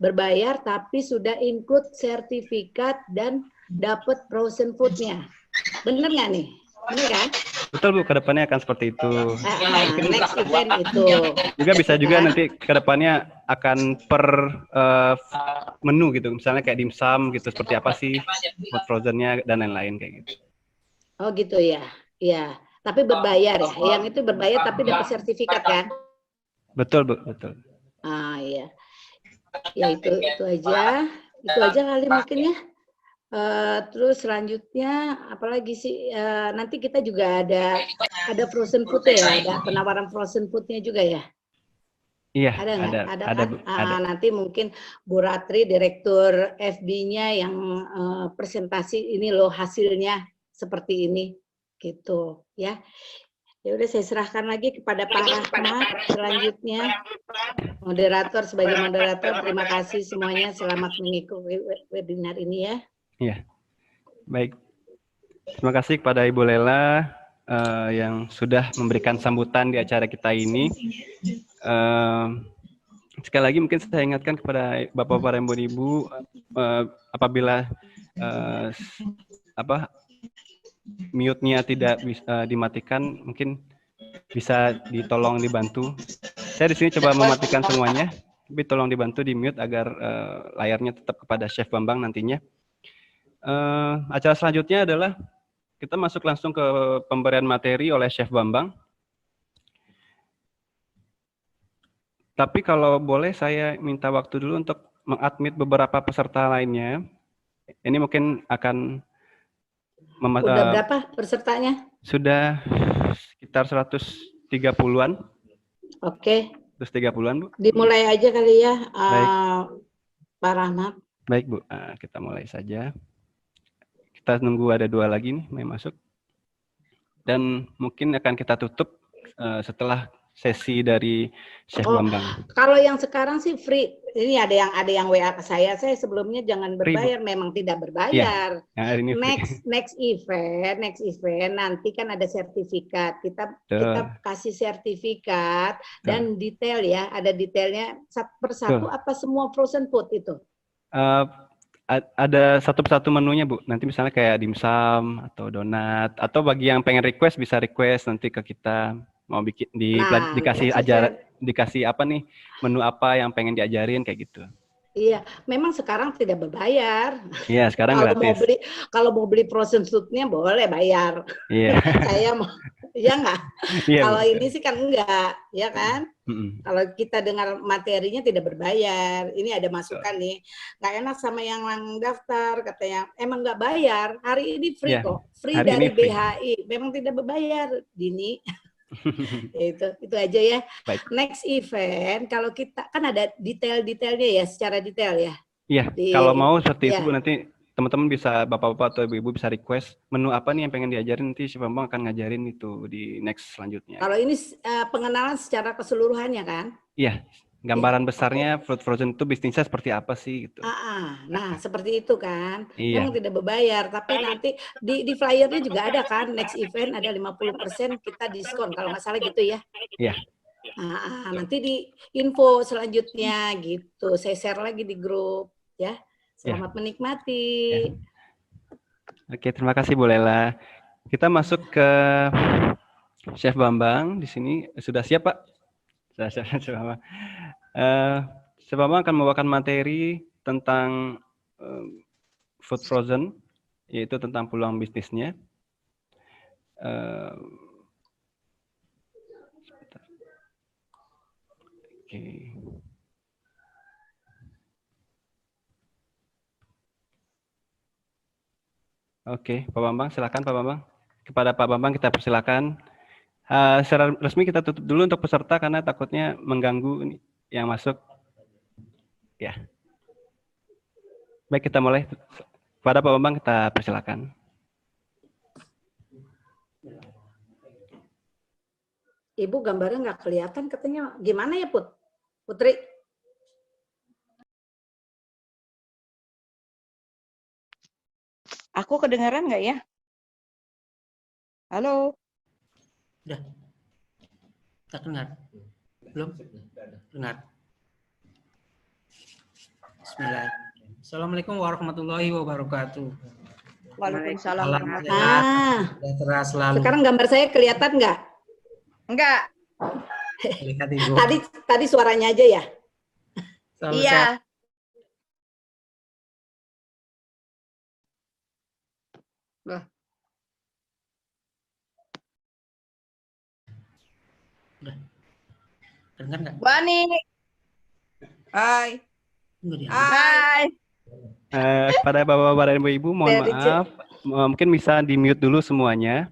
berbayar tapi sudah include sertifikat dan dapat frozen food-nya. Bener nggak nih? Bener kan? Betul Bu, kedepannya akan seperti itu. Next event itu. Juga bisa juga nanti kedepannya akan per menu gitu, misalnya kayak dimsum gitu, seperti apa sih food frozennya dan lain-lain kayak gitu. Oh gitu ya, ya. Tapi berbayar ya, yang itu berbayar tapi dapat sertifikat kan? Betul Bu, betul. Ah iya, ya itu aja kali mungkin ya. Terus selanjutnya apalagi sih, nanti kita juga ada frozen food ya, ada penawaran frozen foodnya juga ya. Iya, Ada nggak? Ada ada kan? Bu, ada. Nanti mungkin Bu Ratri, Direktur FB-nya yang presentasi ini loh hasilnya seperti ini, gitu ya. Ya udah saya serahkan lagi kepada Pak Rahmat selanjutnya. Moderator, sebagai moderator, terima kasih semuanya. Selamat mengikuti webinar ini ya. Iya, baik. Terima kasih kepada Ibu Lela yang sudah memberikan sambutan di acara kita ini. Sekali lagi mungkin saya ingatkan kepada Bapak-Bapak dan Ibu, apabila mute-nya tidak bisa dimatikan, mungkin bisa ditolong dibantu. Saya di sini coba mematikan semuanya, tapi tolong dibantu di mute agar layarnya tetap kepada Chef Bambang nantinya. Acara selanjutnya adalah kita masuk langsung ke pemberian materi oleh Chef Bambang. Tapi kalau boleh saya minta waktu dulu untuk mengadmit beberapa peserta lainnya. Ini mungkin akan Udah berapa pesertanya? Sudah sekitar 130-an. Oke. 130-an, Bu. Dimulai aja kali ya, Baik. Pak Rahmat. Baik, Bu. Kita mulai saja. Kita nunggu ada 2 lagi nih yang masuk. Dan mungkin akan kita tutup setelah sesi dari Chef Bambang. Kalau yang sekarang sih free. Ini ada yang WA ke saya sebelumnya jangan berbayar, memang tidak berbayar. Ya, ini next event nanti kan ada sertifikat. Kita kasih sertifikat dan detail ya, ada detailnya persatu apa semua frozen food itu? Ada satu persatu menunya, Bu. Nanti misalnya kayak dimsum atau donat, atau bagi yang pengen request bisa request nanti ke kita. Mau bikin dikasih apa nih, menu apa yang pengen diajarin kayak gitu. Iya, memang sekarang tidak berbayar. Iya, sekarang gratis. Kalau mau beli frozen food-nya boleh bayar. Iya. Saya mau, ya nggak? Iya, kalau ini sih kan enggak, ya kan? Kalau kita dengar materinya tidak berbayar. Ini ada masukan nih. Nggak enak sama yang daftar, katanya emang nggak bayar. Hari ini free kok, free dari BHI. Memang tidak berbayar, Dini. itu aja ya. Baik. Next event kalau kita kan ada detail-detailnya ya, secara detail ya. Iya, kalau mau seperti itu Bu, nanti teman-teman bisa, bapak-bapak atau ibu-ibu bisa request menu apa nih yang pengen diajarin, nanti Chef Bambang akan ngajarin itu di next selanjutnya. Kalau ini pengenalan secara keseluruhannya kan? Iya, gambaran besarnya food frozen itu bisnisnya seperti apa sih gitu. Nah, seperti itu kan. Iya. Memang tidak berbayar, tapi nanti di flyernya juga ada kan, next event ada 50% kita diskon kalau nggak salah gitu ya. Iya. Nanti di info selanjutnya gitu. Saya share lagi di grup ya. Selamat menikmati. Ya. Oke, terima kasih Bu Lela. Kita masuk ke Chef Bambang di sini. Sudah siap, Pak? Sudah siap, Chef Bambang. Chef Bambang akan membawakan materi tentang food frozen, yaitu tentang peluang bisnisnya. Oke, Pak Bambang, silakan Pak Bambang. Kepada Pak Bambang kita persilakan. Secara resmi kita tutup dulu untuk peserta karena takutnya mengganggu yang masuk. Ya. Baik, kita mulai. Kepada Pak Bambang kita persilakan. Ibu gambarnya nggak kelihatan katanya. Gimana ya Putri? Aku kedengaran nggak ya? Halo? Udah. Tak dengar. Belum? Dengar. Bismillahirrahmanirrahim. Assalamualaikum warahmatullahi wabarakatuh. Waalaikumsalam Salam warahmatullahi sejahtera selalu. Sekarang gambar saya kelihatan nggak? Enggak. Lihat, Ibu. Tadi suaranya aja ya? Salam Iya. sehat. Loh. Udah. Dengar nggak? Bani. Hai. Nggak diangkat. Hai. Pada bapak-bapak dan ibu-ibu, mohon Dari maaf. Mungkin bisa di-mute dulu semuanya.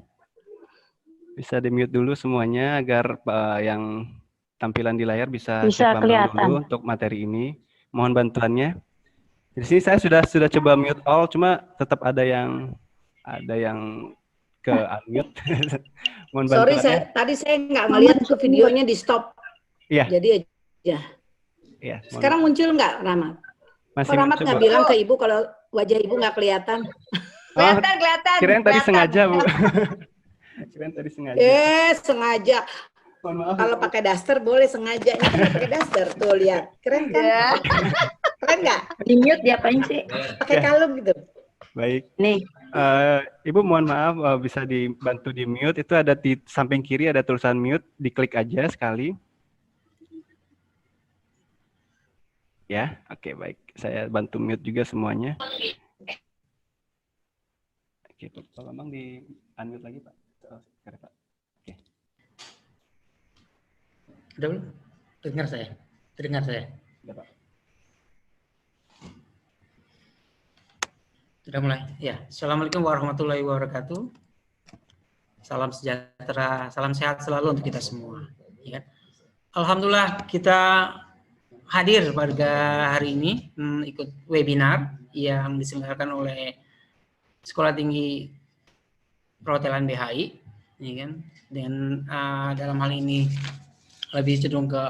Bisa di-mute dulu semuanya agar yang tampilan di layar bisa cek Bambang dulu untuk materi ini. Mohon bantuannya. Di sini saya sudah coba mute all, cuma tetap ada yang ke unmute. Mohon Sorry, bantuannya. tadi saya nggak ngeliat tuh videonya di stop. Iya. Jadi aja. Iya. Sekarang muncul nggak, Rahmat? Masih Kok Rahmat coba. nggak bilang ke Ibu kalau wajah Ibu nggak kelihatan? Kelihatan. Kirain tadi kelihatan. sengaja, Bu. Kirain tadi sengaja. Sengaja. Mohon maaf. Kalau pakai daster boleh sengaja. Ini nggak pakai daster. Tuh lihat. Keren kan? Ya. Keren nggak? Di mute diapain sih? Pakai Ya. kalung gitu. Baik. Nih. Ibu mohon maaf bisa dibantu di mute. Itu ada di samping kiri ada tulisan mute, diklik aja sekali. Ya, oke baik. Saya bantu mute juga semuanya. Oke, Pak Bambang di unmute lagi, Pak. Pak. Oke. Udah belum? Dengar saya. Terdengar saya. Udah, Pak. Sudah mulai? Ya. Assalamualaikum warahmatullahi wabarakatuh. Salam sejahtera, salam sehat selalu untuk kita semua. Ya. Alhamdulillah kita hadir pada hari ini ikut webinar yang diselenggarakan oleh Sekolah Tinggi Perhotelan BHI, ya kan? Dan dalam hal ini lebih cenderung ke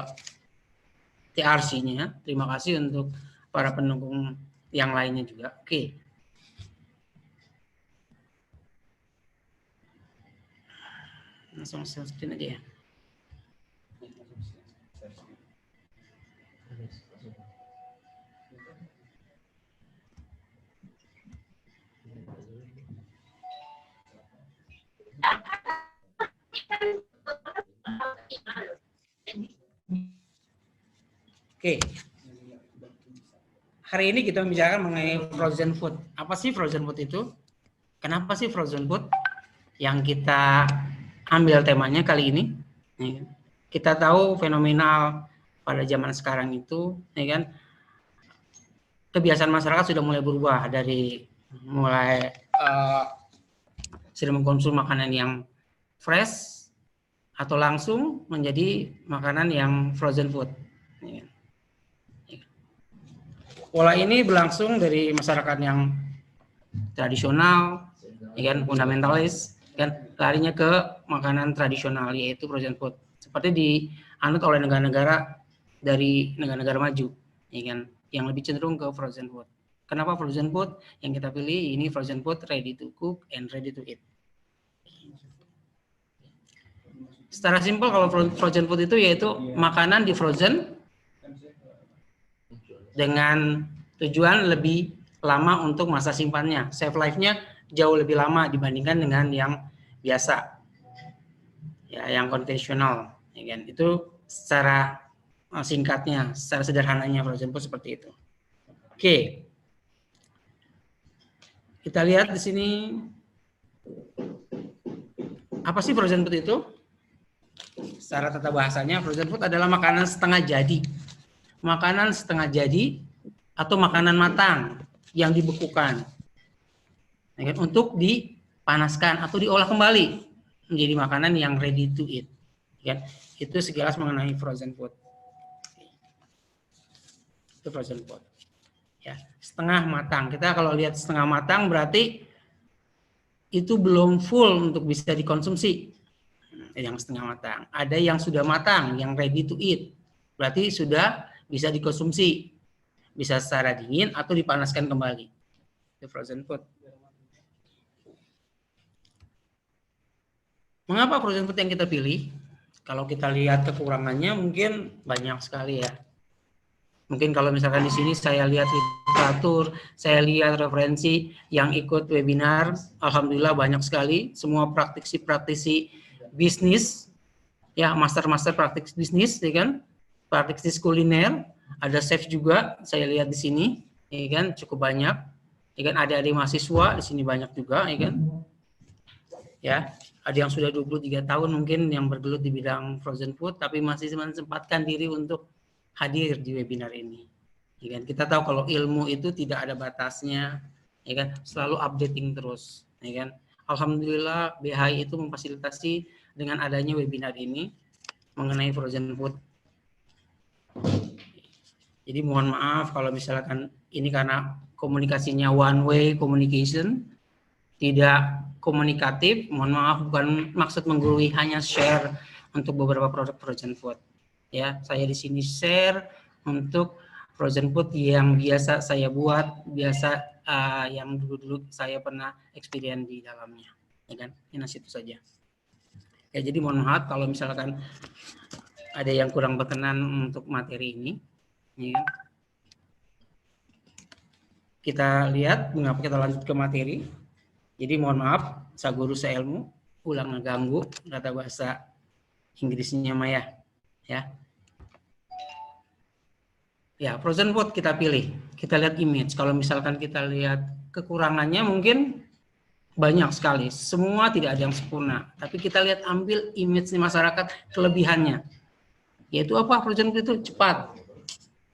TRC-nya. Terima kasih untuk para pendukung yang lainnya juga. Oke. Langsung share screen aja ya. Oke. Hari ini kita membicarakan mengenai frozen food. Apa sih frozen food itu? Kenapa sih frozen food? Yang kita ambil temanya kali ini. Kita tahu fenomenal pada zaman sekarang itu, ya kan? Kebiasaan masyarakat sudah mulai berubah dari mulai sering mengkonsumsi makanan yang fresh atau langsung menjadi makanan yang frozen food. Pola ini berlangsung dari masyarakat yang tradisional, ya kan, fundamentalis, kan, larinya ke makanan tradisional yaitu frozen food. Seperti dianut oleh negara-negara dari negara-negara maju, ya kan, yang lebih cenderung ke frozen food. Kenapa frozen food? Yang kita pilih ini frozen food ready to cook and ready to eat. Secara simpel kalau frozen food itu yaitu makanan di frozen dengan tujuan lebih lama untuk masa simpannya. Shelf life-nya jauh lebih lama dibandingkan dengan yang biasa. Ya, yang konvensional, ya kan. Itu secara singkatnya, secara sederhananya frozen food seperti itu. Oke. Kita lihat di sini apa sih frozen food itu? Secara tata bahasanya frozen food adalah makanan setengah jadi. Makanan setengah jadi atau makanan matang yang dibekukan, ya kan, untuk dipanaskan atau diolah kembali menjadi makanan yang ready to eat, ya kan. Itu sekilas mengenai frozen food. Itu frozen food, ya, setengah matang. Kita kalau lihat setengah matang berarti itu belum full untuk bisa dikonsumsi. Yang setengah matang, ada yang sudah matang, yang ready to eat, berarti sudah bisa dikonsumsi, bisa secara dingin atau dipanaskan kembali. Itu frozen food. Mengapa frozen food yang kita pilih? Kalau kita lihat kekurangannya mungkin banyak sekali ya. Mungkin kalau misalkan di sini saya lihat literatur, saya lihat referensi yang ikut webinar, alhamdulillah banyak sekali, semua praktisi bisnis, ya master praktisi bisnis, ya kan, praktisi kuliner, ada chef juga, saya lihat di sini, ya kan, cukup banyak, ya kan, ada mahasiswa di sini banyak juga, ya kan, ya, ada yang sudah 23 tahun mungkin yang bergelut di bidang frozen food, tapi masih menyempatkan diri untuk hadir di webinar ini. Ya kan? Kita tahu kalau ilmu itu tidak ada batasnya, ya kan? Selalu updating terus, ya kan? Alhamdulillah BHI itu memfasilitasi dengan adanya webinar ini mengenai frozen food. Jadi mohon maaf kalau misalkan ini karena komunikasinya one way communication, tidak komunikatif, mohon maaf, bukan maksud menggurui, hanya share untuk beberapa produk frozen food. Ya, saya di sini share untuk frozen food yang biasa saya buat, yang dulu saya pernah experience di dalamnya, ya kan? Ini situ saja. Ya, jadi mohon maaf kalau misalkan ada yang kurang berkenan untuk materi ini, ya. Kita lihat mengapa kita lanjut ke materi. Jadi mohon maaf, saya guru seilmu, ulang ngeganggu kata bahasa Inggrisnya Maya, ya. Ya, frozen food kita pilih. Kita lihat image. Kalau misalkan kita lihat kekurangannya mungkin banyak sekali. Semua tidak ada yang sempurna. Tapi kita lihat ambil image di masyarakat kelebihannya. Yaitu apa? Frozen food itu cepat.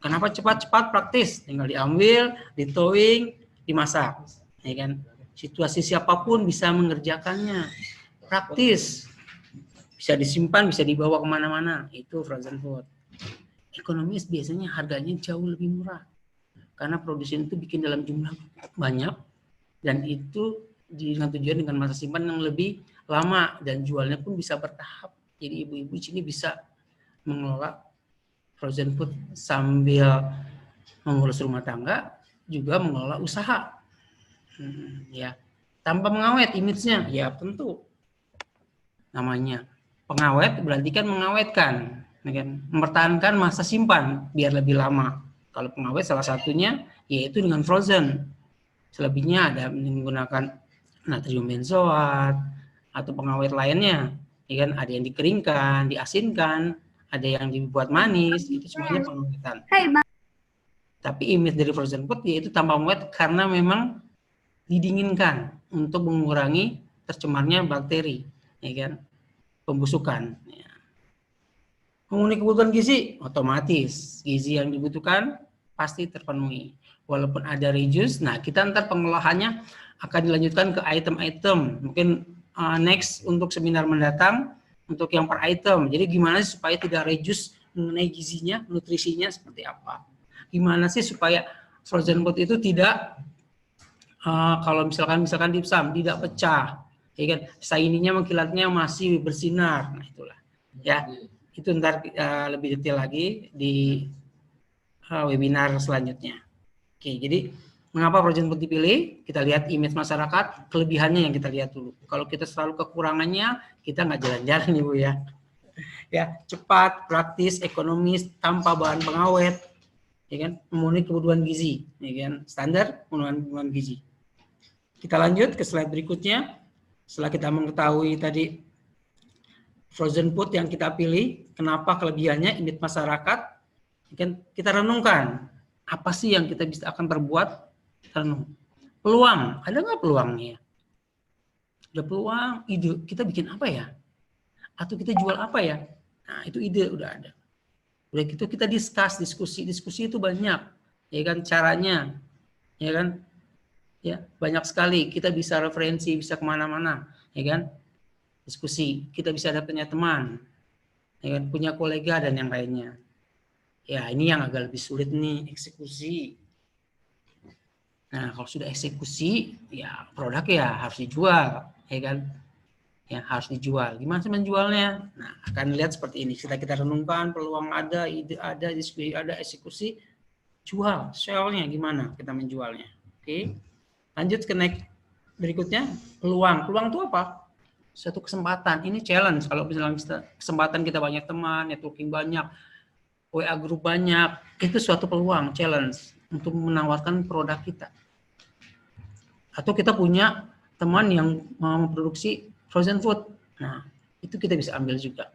Kenapa cepat? Cepat, praktis. Tinggal diambil, ditowing, dimasak. Ya kan? Situasi siapapun bisa mengerjakannya. Praktis. Bisa disimpan, bisa dibawa kemana-mana. Itu frozen food. Ekonomis biasanya harganya jauh lebih murah karena produsen itu bikin dalam jumlah banyak dan itu dengan tujuan dengan masa simpan yang lebih lama dan jualnya pun bisa bertahap. Jadi ibu-ibu di sini bisa mengelola frozen food sambil mengurus rumah tangga, juga mengelola usaha. Ya, tanpa mengawet image-nya, ya tentu namanya pengawet berarti kan mengawetkan. Kan, mempertahankan masa simpan biar lebih lama. Kalau pengawet salah satunya yaitu dengan frozen. Selebihnya ada menggunakan natrium benzoat atau pengawet lainnya. Ya kan, ada yang dikeringkan, diasinkan, ada yang dibuat manis, itu semuanya pengawetan. Tapi image dari frozen food yaitu tanpa mengawet karena memang didinginkan untuk mengurangi tercemarnya bakteri, ya kan, pembusukan. Ya. Memenuhi kebutuhan gizi, otomatis gizi yang dibutuhkan pasti terpenuhi. Walaupun ada reduce, nah kita ntar pengolahannya akan dilanjutkan ke item-item. Mungkin next untuk seminar mendatang untuk yang per item. Jadi gimana sih supaya tidak reduce mengenai gizinya, nutrisinya seperti apa? Gimana sih supaya frozen food itu tidak kalau misalkan dimsum tidak pecah, ya kan? Shiny-nya mengkilatnya masih bersinar. Nah itulah, ya. Itu ntar lebih detail lagi di webinar selanjutnya. Oke, jadi mengapa frozen food dipilih? Kita lihat image masyarakat, kelebihannya yang kita lihat dulu. Kalau kita selalu kekurangannya, kita nggak jalan-jalan Ibu ya. Ya, cepat, praktis, ekonomis, tanpa bahan pengawet, ya kan, memenuhi kebutuhan gizi, ya kan, standar kebutuhan gizi. Kita lanjut ke slide berikutnya. Setelah kita mengetahui tadi frozen food yang kita pilih, kenapa kelebihannya, image masyarakat, kan kita renungkan apa sih yang kita bisa akan perbuat. Renung. Peluang, ada nggak peluangnya? Ada peluang, ide kita bikin apa ya? Atau kita jual apa ya? Nah itu ide udah ada. Udah gitu kita diskusi itu banyak, ya kan, caranya, ya kan, ya banyak sekali. Kita bisa referensi, bisa kemana-mana, ya kan. Diskusi, kita bisa dapatnya teman, ya kan, punya kolega dan yang lainnya. Ya ini yang agak lebih sulit nih, eksekusi. Nah kalau sudah eksekusi, ya produk ya harus dijual, ya kan, ya harus dijual. Gimana sih menjualnya? Nah akan lihat seperti ini. Kita renungkan, peluang ada, ide ada, diskusi ada, eksekusi, jual, sell-nya gimana kita menjualnya. Oke, lanjut ke next berikutnya. Peluang itu apa? Suatu kesempatan, ini challenge. Kalau misalnya kesempatan kita banyak teman, networking banyak, WA grup banyak, itu suatu peluang, challenge untuk menawarkan produk kita. Atau kita punya teman yang mau memproduksi frozen food, nah itu kita bisa ambil juga,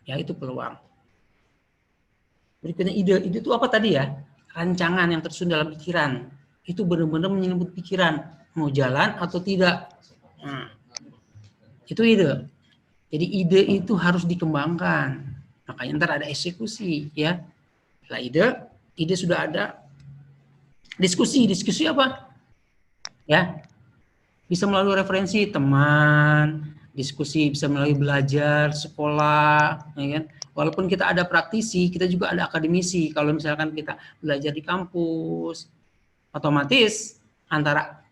ya itu peluang. Berikutnya ide itu apa tadi ya? Rancangan yang tersusun dalam pikiran, itu benar-benar menyebut pikiran, mau jalan atau tidak. Nah, itu ide. Jadi ide itu harus dikembangkan. Makanya ntar ada eksekusi, ya. Setelah ide sudah ada. Diskusi apa? Ya, bisa melalui referensi teman, diskusi bisa melalui belajar, sekolah, ya kan. Walaupun kita ada praktisi, kita juga ada akademisi. Kalau misalkan kita belajar di kampus, otomatis antara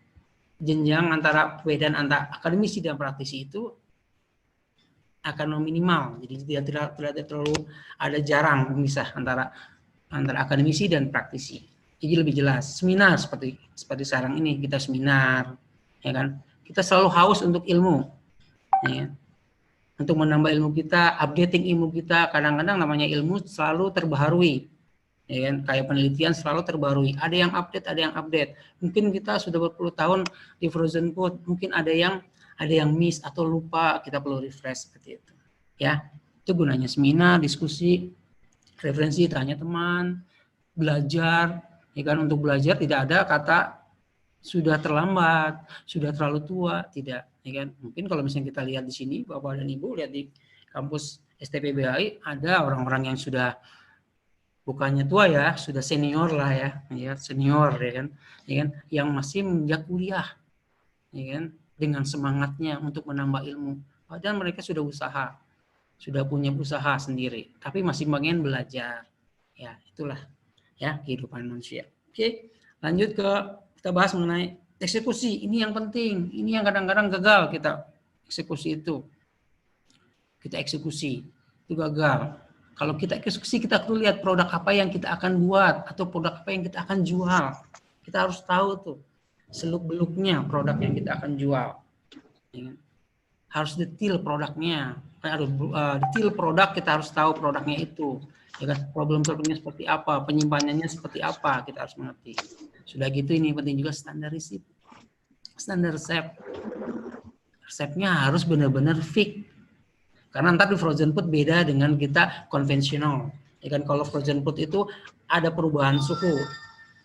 jenjang antara perbedaan antara akademisi dan praktisi itu akan minimal. Jadi tidak terlalu ada jarang memisah antara akademisi dan praktisi. Jadi lebih jelas. Seminar seperti sekarang ini kita seminar, ya kan? Kita selalu haus untuk ilmu, ya. Untuk menambah ilmu kita, updating ilmu kita. Kadang-kadang namanya ilmu selalu terbaharui, ya kan? Kayak penelitian selalu terbaharui. Ada yang update. Mungkin kita sudah berpuluh tahun di frozen food, mungkin ada yang miss atau lupa, kita perlu refresh seperti itu. Ya, itu gunanya seminar, diskusi, referensi, tanya teman, belajar, ya kan. Untuk belajar tidak ada kata sudah terlambat, sudah terlalu tua, tidak, ya kan. Mungkin kalau misalnya kita lihat di sini, Bapak dan Ibu lihat di kampus STPBHI ada orang-orang yang sudah bukannya tua ya, sudah senior lah ya senior, ya kan, yang masih menginjak kuliah, ya kan, dengan semangatnya untuk menambah ilmu. Padahal mereka sudah usaha, sudah punya usaha sendiri, tapi masih pengen belajar. Ya, itulah ya kehidupan manusia. Oke, lanjut kita bahas mengenai eksekusi. Ini yang penting, ini yang kadang-kadang gagal kita eksekusi itu. Kita eksekusi itu gagal. Kalau kita eksekusi, kita perlu lihat produk apa yang kita akan buat atau produk apa yang kita akan jual. Kita harus tahu tuh seluk-beluknya produk yang kita akan jual. Harus detail produknya. Detail produk, kita harus tahu produknya itu. Ya kan, problem-problemnya seperti apa, penyimpanannya seperti apa, kita harus mengerti. Sudah gitu ini penting juga standar resep. Standar resep. Resepnya harus benar-benar fix. Karena ntar di frozen food beda dengan kita konvensional. Ya kan, kalau frozen food itu ada perubahan suhu,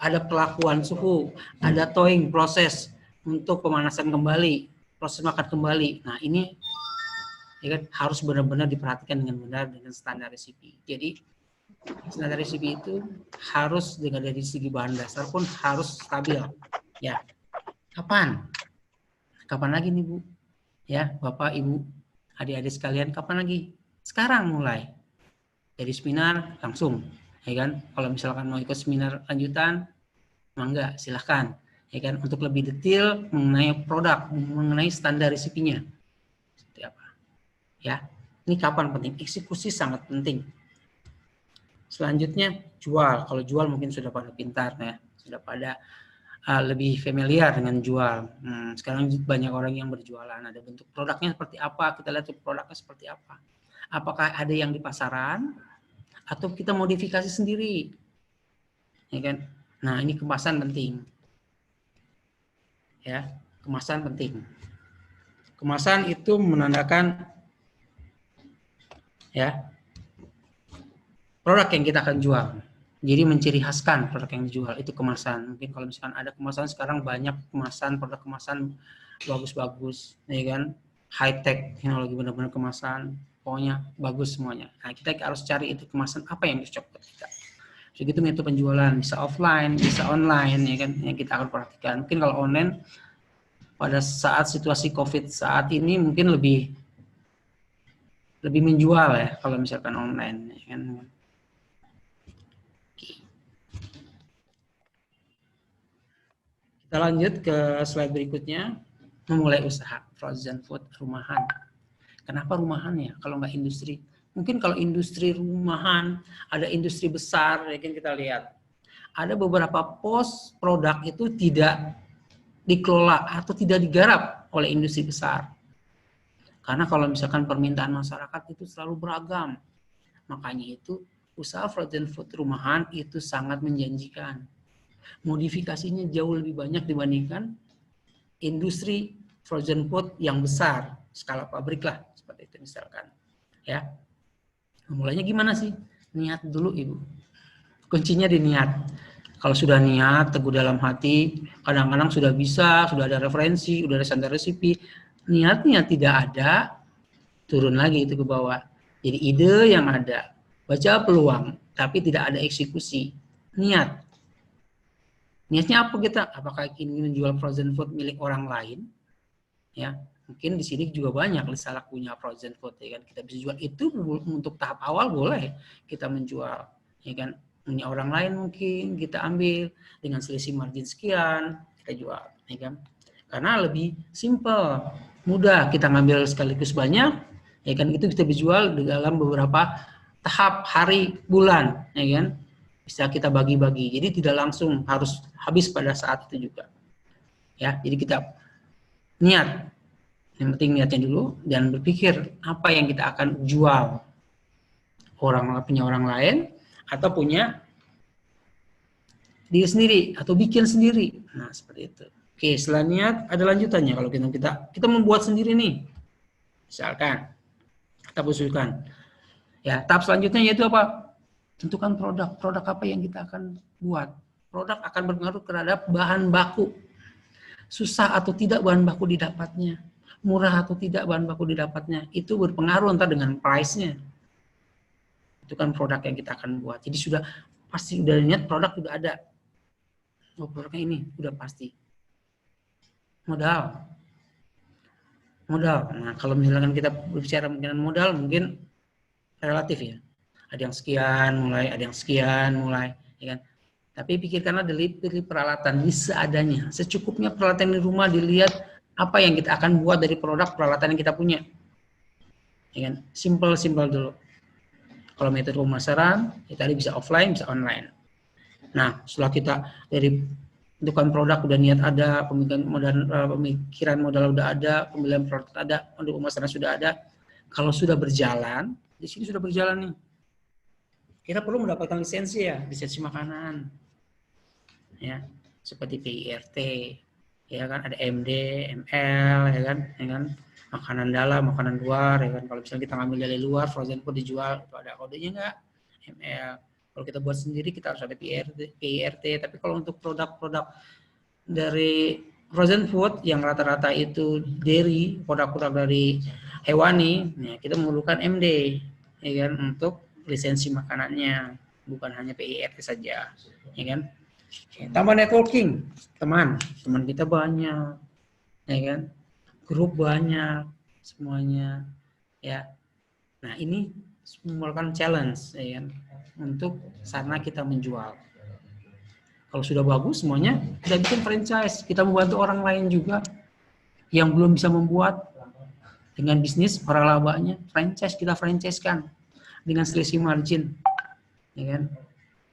ada pelakuan suhu, ada thawing proses untuk pemanasan kembali, proses makan kembali. Nah, ini ya kan harus benar-benar diperhatikan dengan benar dengan standar resipi. Jadi standar resipi itu harus dengan dari segi bahan dasar pun harus stabil. Ya. Kapan lagi nih Bu? Ya, Bapak, Ibu, adik-adik sekalian, kapan lagi? Sekarang mulai. Dari seminar langsung, ya kan? Kalau misalkan mau ikut seminar lanjutan, mangga, silahkan. Ya kan? Untuk lebih detail mengenai produk, mengenai standar resipinya. Seperti apa? Ya. Ini kapan penting? Eksekusi sangat penting. Selanjutnya jual. Kalau jual mungkin sudah pada pintar ya, sudah pada lebih familiar dengan jual. Sekarang banyak orang yang berjualan. Ada bentuk produknya seperti apa? Kita lihat produknya seperti apa. Apakah ada yang di pasaran atau kita modifikasi sendiri? Ya kan? Nah, ini kemasan penting. Ya, kemasan penting. Kemasan itu menandakan ya produk yang kita akan jual. Jadi menciri khaskan produk yang dijual itu kemasan. Mungkin kalau misalkan ada kemasan, sekarang banyak kemasan, produk kemasan bagus-bagus, ya kan? High tech, teknologi benar-benar kemasan, pokoknya bagus semuanya. Nah, kita harus cari itu kemasan apa yang cocok buat kita. Begitu metode penjualan, bisa offline, bisa online, ya kan? Yang kita akan perhatikan. Mungkin kalau online pada saat situasi COVID saat ini mungkin lebih menjual ya kalau misalkan online, ya kan? Kita lanjut ke slide berikutnya, memulai usaha frozen food rumahan. Kenapa rumahan ya? Kalau nggak industri, mungkin kalau industri rumahan, ada industri besar, ya kan kita lihat. Ada beberapa pos produk itu tidak dikelola atau tidak digarap oleh industri besar. Karena kalau misalkan permintaan masyarakat itu selalu beragam, makanya itu usaha frozen food rumahan itu sangat menjanjikan. Modifikasinya jauh lebih banyak dibandingkan industri frozen food yang besar, skala pabrik lah, seperti itu misalkan. Ya, mulainya gimana sih? Niat dulu Ibu. Kuncinya di niat. Kalau sudah niat, teguh dalam hati, kadang-kadang sudah bisa, sudah ada referensi, sudah ada standar resipi, niatnya tidak ada, turun lagi itu ke bawah. Jadi ide yang ada, baca peluang, tapi tidak ada eksekusi. Niat. Niatnya apa kita? Apakah ingin menjual frozen food milik orang lain? Ya, mungkin di sini juga banyak Lisalak punya frozen food, ya kan? Kita bisa jual itu untuk tahap awal boleh kita menjual, ya kan? Punya orang lain mungkin kita ambil dengan selisih margin sekian kita jual, ya kan? Karena lebih simple, mudah kita ngambil sekaligus banyak, ya kan? Itu kita dijual dalam beberapa tahap hari, bulan, ya kan? Bisa kita bagi-bagi. Jadi tidak langsung harus habis pada saat itu juga. Ya, jadi kita niat. Yang penting niatnya dulu dan berpikir apa yang kita akan jual. Punya orang lain atau punya diri sendiri atau bikin sendiri. Nah, seperti itu. Oke, setelah niat ada lanjutannya. Kalau kita membuat sendiri nih. Misalkan kita usulkan. Ya, tahap selanjutnya yaitu apa? Tentukan produk apa yang kita akan buat. Produk akan berpengaruh terhadap bahan baku. Susah atau tidak bahan baku didapatnya. Murah atau tidak bahan baku didapatnya. Itu berpengaruh entar dengan price-nya. Itu kan produk yang kita akan buat. Jadi pasti udah niat produk sudah ada. Oh, produknya ini udah pasti. Modal. Nah, kalau misalkan kita berbicara mungkin modal, mungkin relatif ya. Ada yang sekian mulai, ya kan. Tapi pikirkanlah dari peralatan seadanya, secukupnya peralatan di rumah, dilihat apa yang kita akan buat dari produk peralatan yang kita punya. Ya kan? Simple dulu. Kalau metode pemasaran, ya tadi bisa offline, bisa online. Nah, setelah kita dari tentukan produk udah niat ada, pemikiran modal udah ada, pembelian produk ada, untuk pemasaran sudah ada. Kalau sudah berjalan, di sini sudah berjalan nih. Kita perlu mendapatkan lisensi ya, lisensi makanan. Ya, seperti PIRT, ya kan, ada MD, ML, ya kan, makanan dalam, makanan luar, ya kan. Kalau misalnya kita ngambil dari luar, frozen food dijual, itu ada kodenya nggak? ML. Kalau kita buat sendiri, kita harus ada PIRT. Tapi kalau untuk produk-produk dari frozen food yang rata-rata itu dairy, produk-produk dari hewani, ya, kita memerlukan MD, ya kan, untuk lisensi makanannya, bukan hanya PIRT saja, ya kan. Tambah networking, teman kita banyak, ya kan, grup banyak, semuanya, ya. Nah, ini merupakan challenge, ya kan, untuk sarana kita menjual. Kalau sudah bagus semuanya, kita bikin franchise, kita membantu orang lain juga yang belum bisa membuat dengan bisnis para labanya, kita franchise-kan dengan selisih margin, ya kan.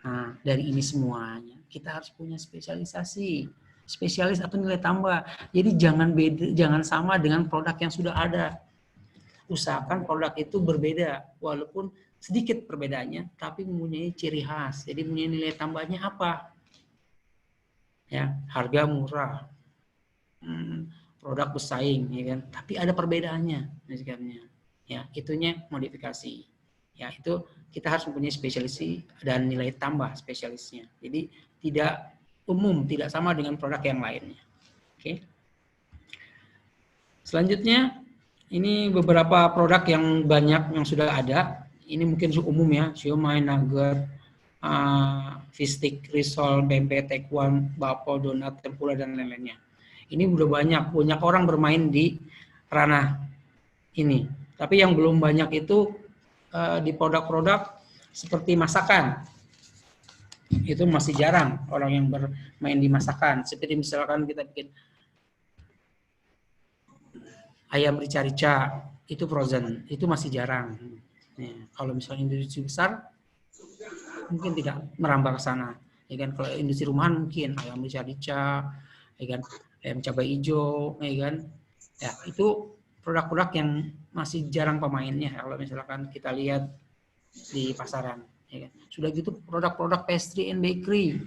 Nah, dari ini semuanya kita harus punya spesialis atau nilai tambah. Jadi jangan sama dengan produk yang sudah ada. Usahakan produk itu berbeda, walaupun sedikit perbedaannya, tapi mempunyai ciri khas. Jadi mempunyai nilai tambahnya apa? Ya, harga murah, produk bersaing, ya kan? Tapi ada perbedaannya, misalnya. Ya, itunya modifikasi. Ya, itu kita harus mempunyai spesialisasi dan nilai tambah spesialisnya. Jadi tidak umum, tidak sama dengan produk yang lainnya. Oke. Selanjutnya, ini beberapa produk yang banyak yang sudah ada. Ini mungkin umum ya, siomay, nugget, fish stick, risol, pempek, tekwan, bakpo, donat, tempura dan lain-lainnya. Ini udah banyak orang bermain di ranah ini. Tapi yang belum banyak itu di produk-produk seperti masakan. Itu masih jarang orang yang bermain di masakan. Seperti misalkan kita bikin ayam rica-rica, itu frozen, itu masih jarang. Nih, kalau misalnya industri besar, mungkin tidak merambah ke sana. Ya kan, kalau industri rumahan mungkin ayam rica-rica, ya kan, ayam cabai hijau, ya kan. Ya, itu produk-produk yang masih jarang pemainnya kalau misalkan kita lihat di pasaran. Ya kan? Sudah gitu produk-produk pastry and bakery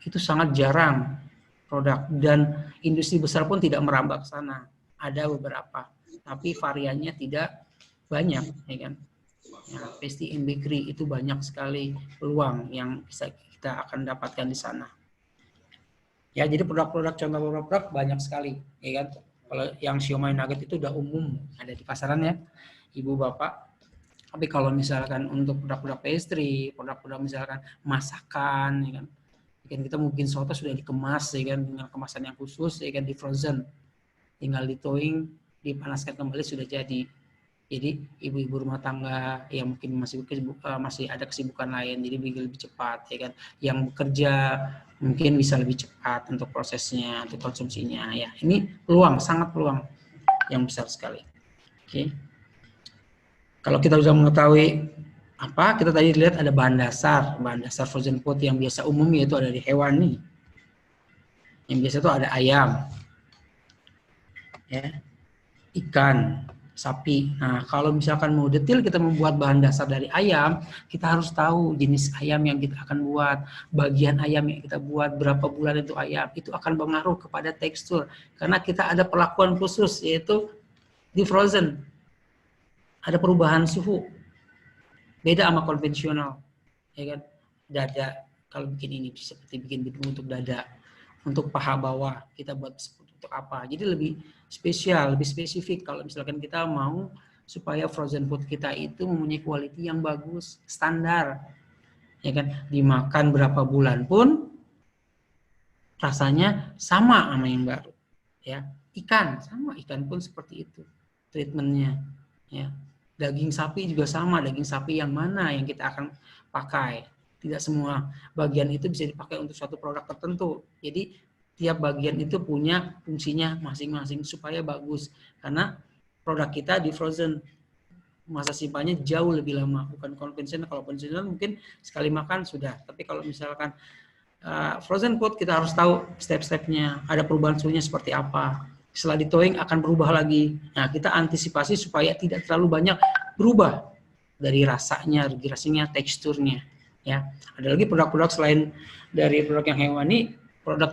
itu sangat jarang produk, dan industri besar pun tidak merambah ke sana. Ada beberapa, tapi variannya tidak banyak, ya kan? Ya, pastry and bakery itu banyak sekali peluang yang bisa kita akan dapatkan di sana. Ya, jadi produk-produk, contoh produk banyak sekali, ya kan? Kalau yang siomay nugget itu udah umum ada di pasaran ya, ibu bapak. Tapi kalau misalkan untuk produk-produk pastry, produk-produk misalkan masakan, ya kan, kita mungkin soto sudah dikemas, ya kan, dengan kemasan yang khusus, ya kan, di frozen, tinggal di thawing, dipanaskan kembali sudah jadi. Jadi ibu-ibu rumah tangga yang mungkin masih ada kesibukan lain, jadi lebih cepat, ya kan. Yang bekerja mungkin bisa lebih cepat untuk prosesnya, untuk konsumsinya, ya. Ini peluang, sangat peluang yang besar sekali. Oke. Kalau kita sudah mengetahui apa, kita tadi lihat ada bahan dasar frozen food yang biasa umum, yaitu ada di hewani. Yang biasa itu ada ayam, ya, ikan, sapi. Nah, kalau misalkan mau detail kita membuat bahan dasar dari ayam, kita harus tahu jenis ayam yang kita akan buat, bagian ayam yang kita buat, berapa bulan itu ayam, itu akan berpengaruh kepada tekstur. Karena kita ada perlakuan khusus, yaitu di frozen. Ada perubahan suhu. Beda sama konvensional. Ya kan? Dada, kalau bikin ini seperti bikin bentuk dada. Untuk paha bawah, kita buat untuk apa. Jadi lebih spesial, lebih spesifik kalau misalkan kita mau supaya frozen food kita itu mempunyai quality yang bagus, standar. Ya kan? Dimakan berapa bulan pun rasanya sama sama yang baru. Ya, ikan sama, ikan pun seperti itu treatmentnya. Ya, daging sapi juga sama, daging sapi yang mana yang kita akan pakai. Tidak semua bagian itu bisa dipakai untuk suatu produk tertentu. Jadi tiap bagian itu punya fungsinya masing-masing supaya bagus. Karena produk kita di frozen, masa simpannya jauh lebih lama, bukan konvensional. Kalau konvensional mungkin sekali makan sudah. Tapi kalau misalkan frozen food, kita harus tahu step-stepnya, ada perubahan suhunya seperti apa. Setelah di thawing akan berubah lagi. Nah, kita antisipasi supaya tidak terlalu banyak berubah dari rasanya, teksturnya. Ya, ada lagi produk-produk selain dari produk yang hewani, produk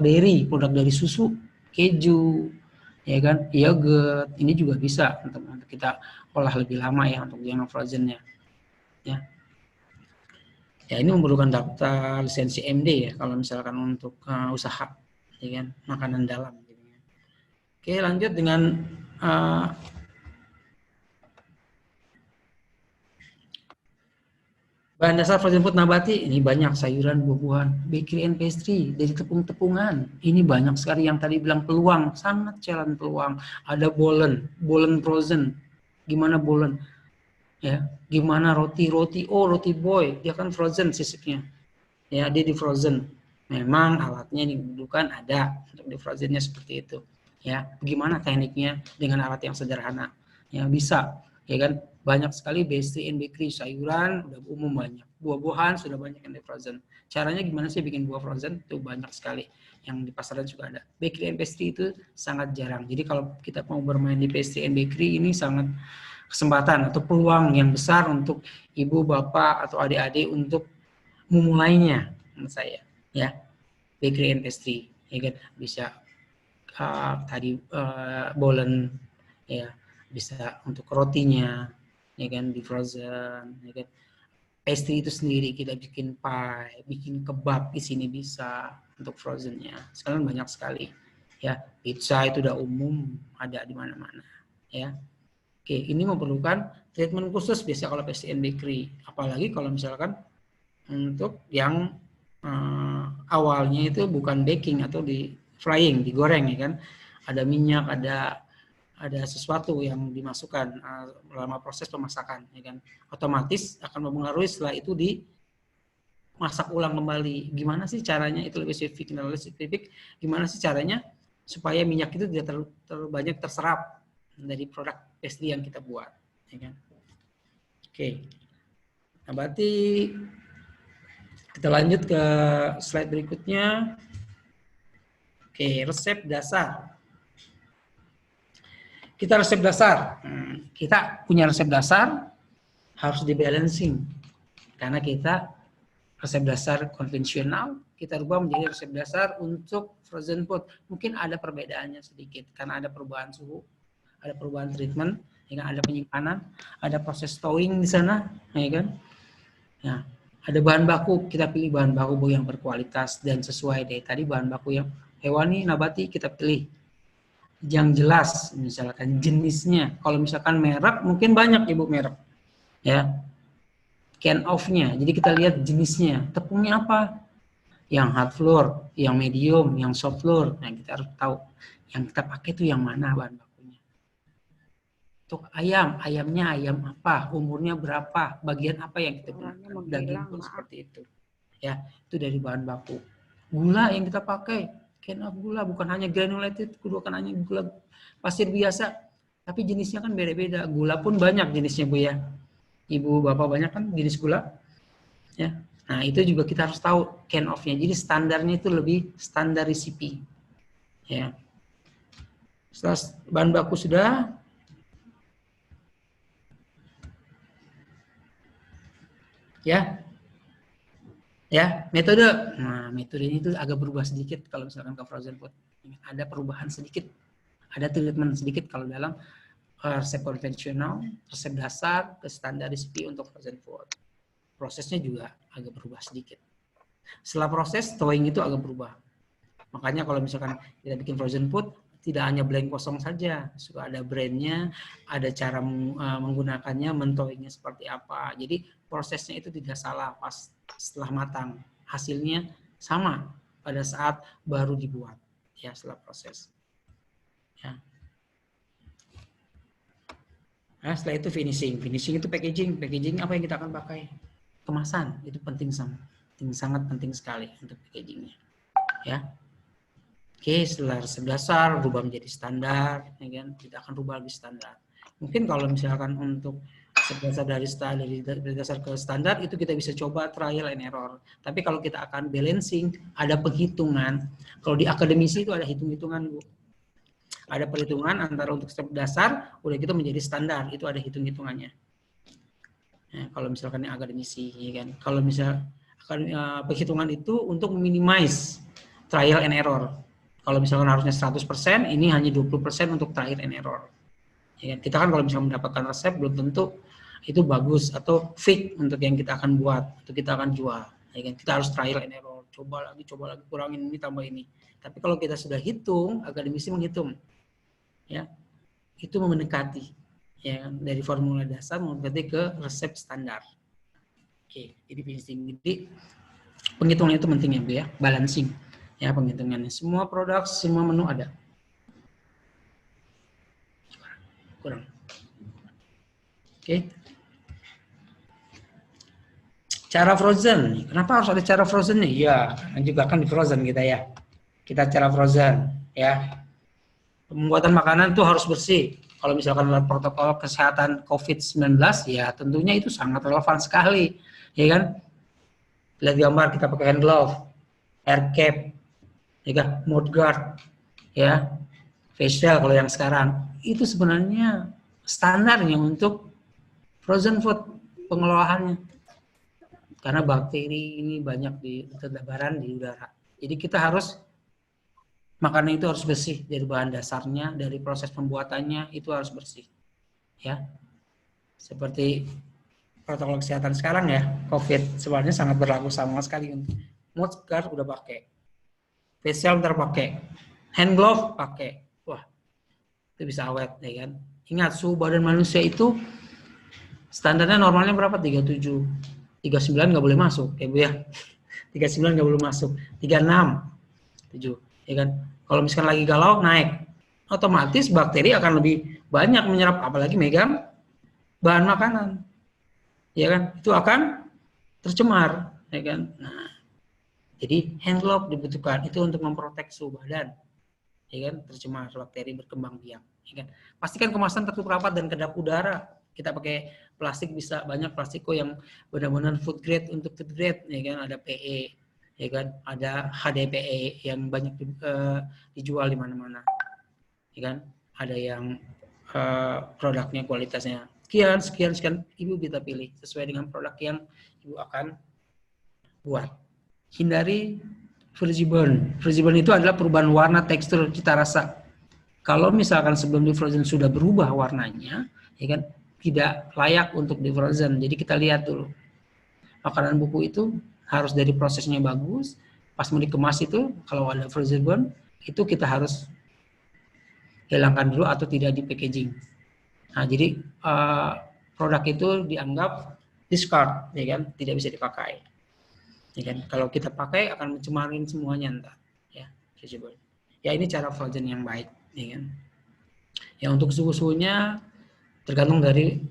dari susu, keju, ya kan, yogurt. Ini juga bisa untuk kita olah lebih lama ya untuk yang frozennya. Ya. Ya, ini memerlukan daftar lisensi MD ya kalau misalkan untuk usaha, ya kan, makanan dalam. Oke, lanjut dengan bahan dasar frozen food nabati. Ini banyak sayuran, buah-buahan, bakery and pastry, dari tepung-tepungan. Ini banyak sekali yang tadi bilang peluang, sangat challenge peluang. Ada bolen frozen. Gimana bolen? Ya, gimana roti? Oh, roti boy, dia kan frozen sisipnya. Ya, dia di frozen. Memang alatnya dibutuhkan ada untuk di frozennya seperti itu. Ya, bagaimana tekniknya dengan alat yang sederhana? Ya, bisa, ya kan? Banyak sekali pastry and bakery, sayuran udah umum banyak, buah-buahan sudah banyak yang di frozen. Caranya gimana sih bikin buah frozen? Itu banyak sekali, yang di pasaran juga ada. Bakery and pastry itu sangat jarang. Jadi kalau kita mau bermain di pastry and bakery, ini sangat kesempatan atau peluang yang besar untuk ibu, bapak, atau adik-adik untuk memulainya, menurut saya. Ya, bakery and pastry, ya kan? Bisa bolen, ya, bisa untuk rotinya, ya kan, di frozen, ya kan. Pastry itu sendiri kita bikin pie, bikin kebab di sini bisa untuk frozennya. Sekarang banyak sekali, ya. Pizza itu udah umum, ada di mana-mana, ya. Oke, ini memerlukan treatment khusus biasa kalau pastry and bakery, apalagi kalau misalkan untuk yang awalnya itu bukan baking atau di frying, digoreng, ya kan, ada minyak, ada sesuatu yang dimasukkan selama proses pemasakan, ya kan, otomatis akan mempengaruhi setelah itu dimasak ulang kembali. Gimana sih caranya? Itu lebih spesifik. Gimana sih caranya supaya minyak itu tidak terlalu banyak terserap dari produk pastry yang kita buat, ya kan? Oke, nah berarti kita lanjut ke slide berikutnya. Oke, resep dasar. Kita resep dasar. Kita punya resep dasar, harus di balancing. Karena kita resep dasar konvensional, kita rubah menjadi resep dasar untuk frozen food. Mungkin ada perbedaannya sedikit karena ada perubahan suhu, ada perubahan treatment, ya kan? Ada penyimpanan, ada proses thawing di sana, ya kan? Nah, ada bahan baku, kita pilih bahan baku yang berkualitas dan sesuai deh. Tadi bahan baku yang hewani, nabati kita pilih yang jelas, misalkan jenisnya. Kalau misalkan merek, mungkin banyak ibu merek, ya. Can off-nya, jadi kita lihat jenisnya. Tepungnya apa? Yang hard flour, yang medium, yang soft flour. Nah, kita harus tahu yang kita pakai itu yang mana bahan bakunya. Untuk ayam, ayamnya ayam apa? Umurnya berapa? Bagian apa yang kita gunakan? Daging pun seperti itu. Ya, itu dari bahan baku. Gula yang kita pakai, can off gula, bukan hanya granulated, bukan hanya gula pasir biasa, tapi jenisnya kan beda-beda. Gula pun banyak jenisnya, Bu ya. Ibu bapak banyak kan jenis gula, ya. Nah itu juga kita harus tahu can off-nya. Jadi standarnya itu lebih standar resipi, ya. Setelah bahan baku sudah, ya, metode. Nah metode ini tuh agak berubah sedikit kalau misalkan ke frozen food. Ada perubahan sedikit, ada treatment sedikit kalau dalam resep konvensional, resep dasar, ke standar resipi untuk frozen food. Prosesnya juga agak berubah sedikit. Setelah proses, thawing itu agak berubah. Makanya kalau misalkan kita bikin frozen food, tidak hanya blank kosong saja. Suka ada brandnya, ada cara menggunakannya, mentowingnya seperti apa. Jadi prosesnya itu tidak salah pas setelah matang. Hasilnya sama pada saat baru dibuat, ya setelah proses. Ya. Nah, setelah itu finishing. Finishing itu packaging. Packaging apa yang kita akan pakai? Kemasan. Itu penting sangat penting sekali untuk packagingnya. Ya. Oke, setelah resep dasar rubah menjadi standar, ya kan? Kita akan rubah lebih standar. Mungkin kalau misalkan untuk resep dasar dari dasar ke standar itu kita bisa coba trial and error. Tapi kalau kita akan balancing, ada penghitungan. Kalau di akademisi itu ada hitung-hitungan, Bu. Ada perhitungan antara untuk step dasar, udah gitu menjadi standar, itu ada hitung-hitungannya. Ya, kalau misalkan yang akademisi, ya kan. Kalau misal perhitungan itu untuk minimize trial and error. Kalau misalkan harusnya 100%, ini hanya 20% untuk trial and error. Ya kan? Kita kan kalau misalkan mendapatkan resep belum tentu itu bagus atau fix untuk yang kita akan buat, untuk kita akan jual. Ya kan? Kita harus trial and error, coba lagi, kurangin ini, tambah ini. Tapi kalau kita sudah hitung, akademisi menghitung. Ya, itu mendekati, ya dari formula dasar mendekati ke resep standar. Oke, jadi finishing. Jadi penghitungan itu penting ya, Bu ya, balancing. Ya, penghitungannya. Semua produk, semua menu ada. Kurang. Oke. Cara frozen. Kenapa harus ada cara frozen nih? Ya, juga kan di frozen kita ya. Kita cara frozen, ya. Pembuatan makanan itu harus bersih. Kalau misalkan dalam protokol kesehatan COVID-19, ya tentunya itu sangat relevan sekali, ya kan? Lihat gambar kita pakai hand glove, air cap, ya kan? Mouth guard, ya, facial kalau yang sekarang. Itu sebenarnya standarnya untuk frozen food pengelolaannya. Karena bakteri ini banyak di tebaran di udara. Jadi kita harus makanan itu harus bersih dari bahan dasarnya, dari proses pembuatannya itu harus bersih, ya. Seperti protokol kesehatan sekarang ya, COVID sebenarnya sangat berlaku sama sekali. Mouth guard udah pakai, facial terpakai, hand glove pakai, wah itu bisa awet, ya kan. Ingat suhu badan manusia itu standarnya normalnya berapa? 37, 39 nggak boleh masuk, ya Bu ya. 39 nggak boleh masuk, 36, 7. Ya kan, kalau misalkan lagi galau naik, otomatis bakteri akan lebih banyak menyerap, apalagi megang bahan makanan, ya kan, itu akan tercemar, ya kan. Nah, jadi hand glove dibutuhkan itu untuk memprotek suhu badan, ya kan, tercemar bakteri berkembang biak, ya kan. Pastikan kemasan tertutup rapat dan kedap udara. Kita pakai plastik, bisa banyak plastiko yang benar-benar food grade untuk food grade, ya kan, ada PE. Ya kan, ada HDPE yang banyak dijual di mana-mana, ya kan, ada yang produknya kualitasnya sekian, Ibu bisa pilih sesuai dengan produk yang Ibu akan buat. Hindari frizzy burn. Frizzy burn itu adalah perubahan warna, tekstur, cita rasa. Kalau misalkan sebelum di frozen sudah berubah warnanya, ya kan, tidak layak untuk di frozen. Jadi kita lihat dulu. Makanan buku itu harus dari prosesnya bagus. Pas mau dikemas itu, kalau ada frozen burn, itu kita harus hilangkan dulu atau tidak di packaging. Nah, jadi produk itu dianggap discard, ya kan, tidak bisa dipakai. Ya kan? Kalau kita pakai akan mencemarin semuanya entar, ya. Ya ini cara frozen yang baik, ya kan. Ya untuk suhu-suhunya tergantung dari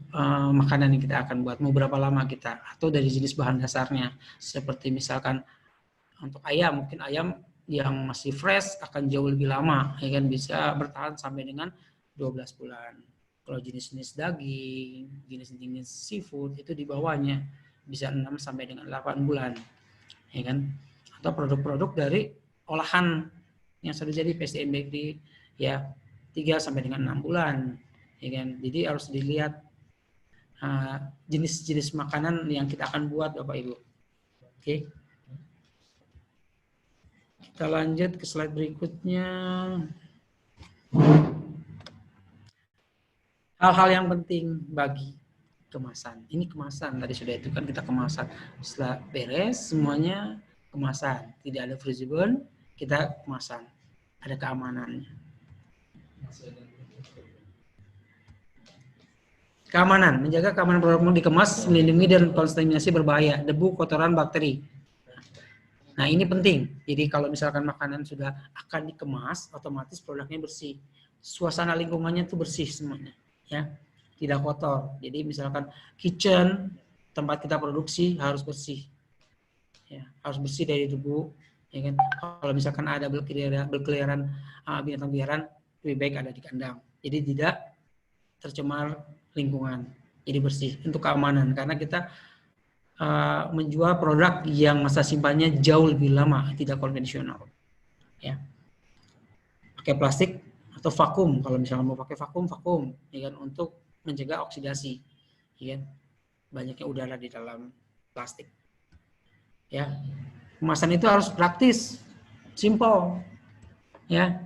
makanan yang kita akan buat, mau berapa lama kita, atau dari jenis bahan dasarnya. Seperti misalkan untuk ayam, mungkin ayam yang masih fresh akan jauh lebih lama, ya kan, bisa bertahan sampai dengan 12 bulan. Kalau jenis-jenis daging, jenis-jenis seafood itu di bawahnya bisa 6 sampai dengan 8 bulan. Ya kan? Atau produk-produk dari olahan yang sudah jadi PSDM Bakery ya 3 sampai dengan 6 bulan. Ya kan? Jadi harus dilihat jenis-jenis makanan yang kita akan buat Bapak Ibu. Oke. Kita lanjut ke slide berikutnya. Hal-hal yang penting bagi kemasan. Ini kemasan, tadi sudah itu kan kita kemasan. Setelah beres semuanya kemasan. Tidak ada freeze burn, kita kemasan. Ada keamanannya. Keamanan, menjaga keamanan produk dikemas, melindungi dan kontaminasi berbahaya, debu, kotoran, bakteri. Nah ini penting. Jadi kalau misalkan makanan sudah akan dikemas, otomatis produknya bersih. Suasana lingkungannya tuh bersih semuanya. Ya, tidak kotor. Jadi misalkan kitchen tempat kita produksi harus bersih, ya, harus bersih dari debu. Ya kan? Kalau misalkan ada berkeliaran binatang liaran, lebih baik ada di kandang. Jadi tidak tercemar lingkungan. Jadi bersih untuk keamanan karena kita menjual produk yang masa simpannya jauh lebih lama, tidak konvensional. Ya, pakai plastik atau vakum, kalau misalnya mau pakai vakum, ya kan, untuk mencegah oksidasi, ya kan, banyaknya udara di dalam plastik. Ya, kemasan itu harus praktis, simple, ya,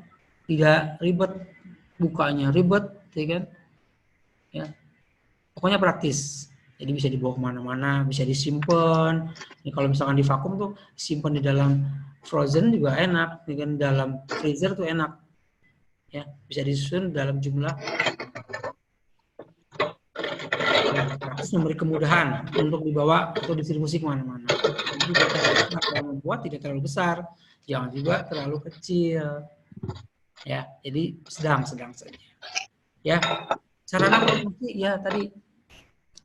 tidak ribet, bukanya ribet, ya kan, ya, pokoknya praktis. Jadi bisa dibawa kemana-mana, bisa disimpan. Ini kalau misalkan di vakum tuh simpan di dalam frozen juga enak, ya kan, dalam freezer tuh enak. Ya, bisa disusun dalam jumlah terus memberi kemudahan untuk dibawa atau distribusi kemana-mana. Jadi tidak terlalu membuat, tidak terlalu besar, jangan juga terlalu kecil. Ya, jadi sedang-sedang saja. Ya, sarana produksi ya tadi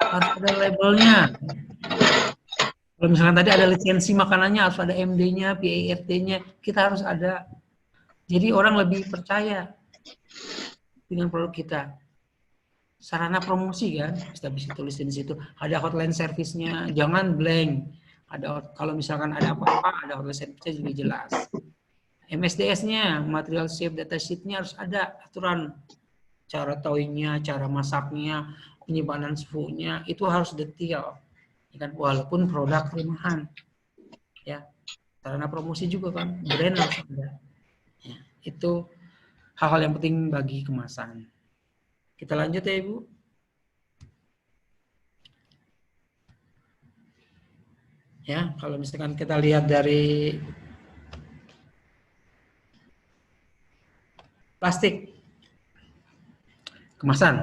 harus ada labelnya. Kalau misalkan tadi ada lisensi makanannya harus ada MD-nya, PART-nya, kita harus ada. Jadi orang lebih percaya dengan produk kita. Sarana promosi kan, kita bisa tulis di situ. Ada hotline service-nya, jangan blank. Ada kalau misalkan ada apa-apa, ada hotline service-nya juga jelas. MSDS-nya, material shape data sheet-nya harus ada aturan. Cara towing-nya, cara masaknya, penyimpanan suhunya, itu harus detail. Ya kan, walaupun produk rumahan. Ya. Sarana promosi juga kan, brand harus ada. Ya, itu hal-hal yang penting bagi kemasan. Kita lanjut ya Ibu. Ya, kalau misalkan kita lihat dari plastik kemasan,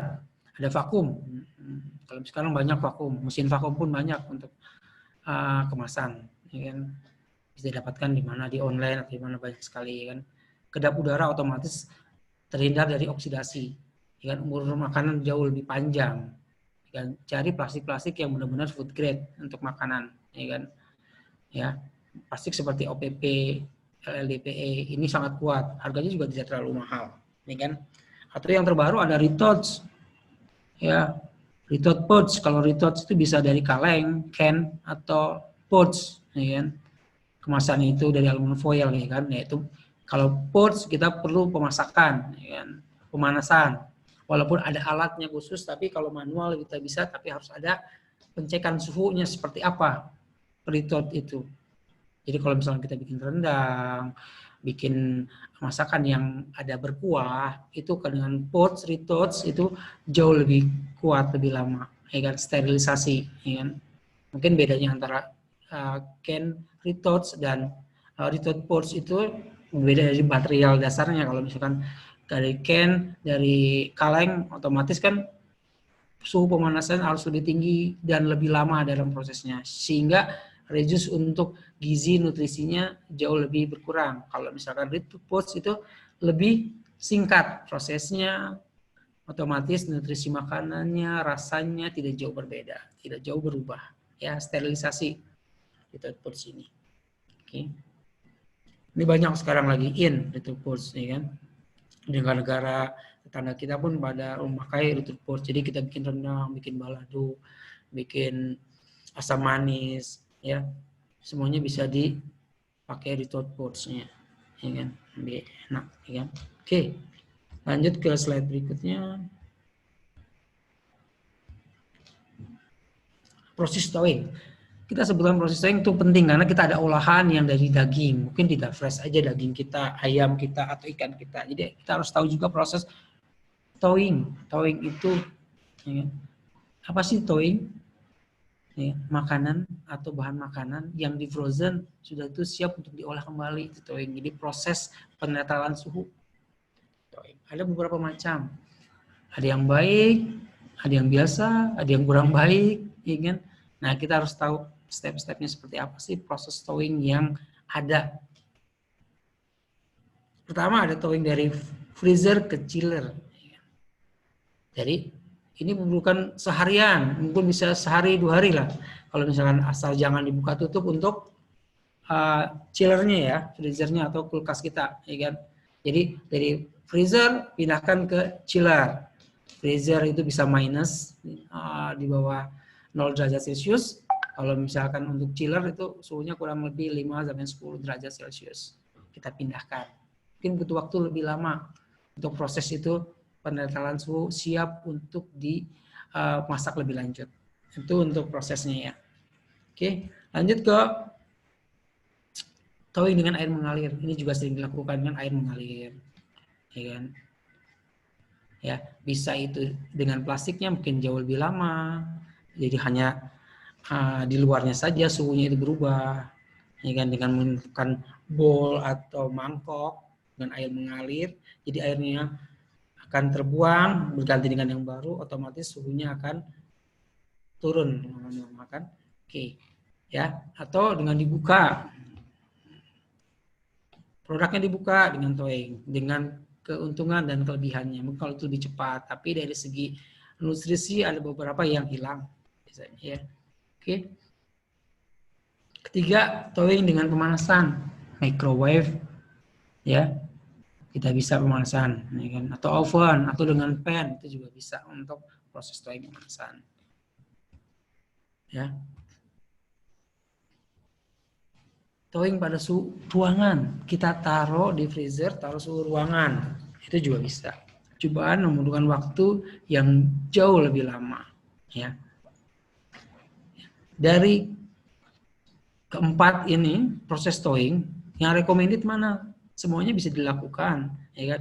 ada vakum. Kalau sekarang banyak vakum, mesin vakum pun banyak untuk kemasan. Ya kan? Bisa didapatkan di mana, di online atau di mana, banyak sekali, ya kan. Kedap udara otomatis terhindar dari oksidasi, ya kan. Umur makanan jauh lebih panjang, ya kan. Cari plastik-plastik yang benar-benar food grade untuk makanan, ya kan. Ya, plastik seperti OPP, LLDPE ini sangat kuat, harganya juga tidak terlalu mahal, ya kan. Atau yang terbaru ada retouch, ya, retouch pouch. Kalau retouch itu bisa dari kaleng, can, atau pouch, ya kan. Kemasan itu dari aluminium foil, ya kan. Yaitu kalau pouch kita perlu pemasakan, ya kan, pemanasan. Walaupun ada alatnya khusus, tapi kalau manual kita bisa, tapi harus ada pengecekan suhunya seperti apa retouch itu. Jadi kalau misalnya kita bikin rendang, bikin masakan yang ada berkuah, itu dengan poach, retouch itu jauh lebih kuat, lebih lama, ya kan, sterilisasi, ya kan. Mungkin bedanya antara can retouch dan retouch poach itu beda dari material dasarnya. Kalau misalkan dari can, dari kaleng, otomatis kan suhu pemanasan harus lebih tinggi dan lebih lama dalam prosesnya, sehingga reduce untuk gizi nutrisinya jauh lebih berkurang. Kalau misalkan retouch poach itu lebih singkat prosesnya, otomatis nutrisi makanannya, rasanya tidak jauh berbeda, tidak jauh berubah. Ya, sterilisasi retouch poach ini. Oke. Ini banyak sekarang lagi retouch poach, ya kan? Di negara tetangga kita pun pada memakai retouch poach. Jadi kita bikin rendang, bikin balado, bikin asam manis, ya, semuanya bisa dipakai retouch poach-nya, ya kan, lebih enak, ya kan. Oke, lanjut ke slide berikutnya. Proses stowing. Kita sebutkan proses stowing itu penting karena kita ada olahan yang dari daging, mungkin tidak fresh aja daging kita, ayam kita atau ikan kita. Jadi kita harus tahu juga proses stowing. Stowing itu, ya, apa sih stowing? Ya, makanan atau bahan makanan yang di frozen sudah itu siap untuk diolah kembali, itu stowing. Jadi proses penetralan suhu. Stowing. Ada beberapa macam. Ada yang baik, ada yang biasa, ada yang kurang baik, ya kan? Nah, kita harus tahu step-stepnya seperti apa sih proses stowing yang ada. Pertama ada stowing dari freezer ke chiller. Jadi ini bukan seharian, mungkin bisa sehari 2 hari lah. Kalau misalkan asal jangan dibuka tutup untuk chillernya ya, freezernya atau kulkas kita, ya kan. Jadi dari freezer pindahkan ke chiller. Freezer itu bisa minus di bawah 0 derajat Celcius. Kalau misalkan untuk chiller itu suhunya kurang lebih 5-10 derajat Celcius. Kita pindahkan. Mungkin butuh waktu lebih lama untuk proses itu, penetralan suhu siap untuk dimasak lebih lanjut. Itu untuk prosesnya ya. Oke, lanjut ke stowing dengan air mengalir. Ini juga sering dilakukan dengan air mengalir. Ya kan? Ya, bisa itu dengan plastiknya mungkin jauh lebih lama. Jadi hanya di luarnya saja suhunya itu berubah, ya kan, dengan menggunakan bowl atau mangkok dengan air mengalir, jadi airnya akan terbuang berganti dengan yang baru, otomatis suhunya akan turun, kan? Oke, ya, atau dengan dibuka, produknya dibuka dengan stowing, dengan keuntungan dan kelebihannya. Mungkin kalau itu lebih cepat, tapi dari segi nutrisi ada beberapa yang hilang, misalnya, ya. Oke. Ketiga, stowing dengan pemanasan, microwave, ya, kita bisa pemanasan, ya kan? Atau oven, atau dengan pan itu juga bisa untuk proses stowing pemanasan, ya. Stowing pada suhu ruangan, kita taruh di freezer, taruh suhu ruangan, itu juga bisa. Cobaan membutuhkan waktu yang jauh lebih lama, ya. Dari keempat ini proses stowing yang recommended mana? Semuanya bisa dilakukan, ya kan?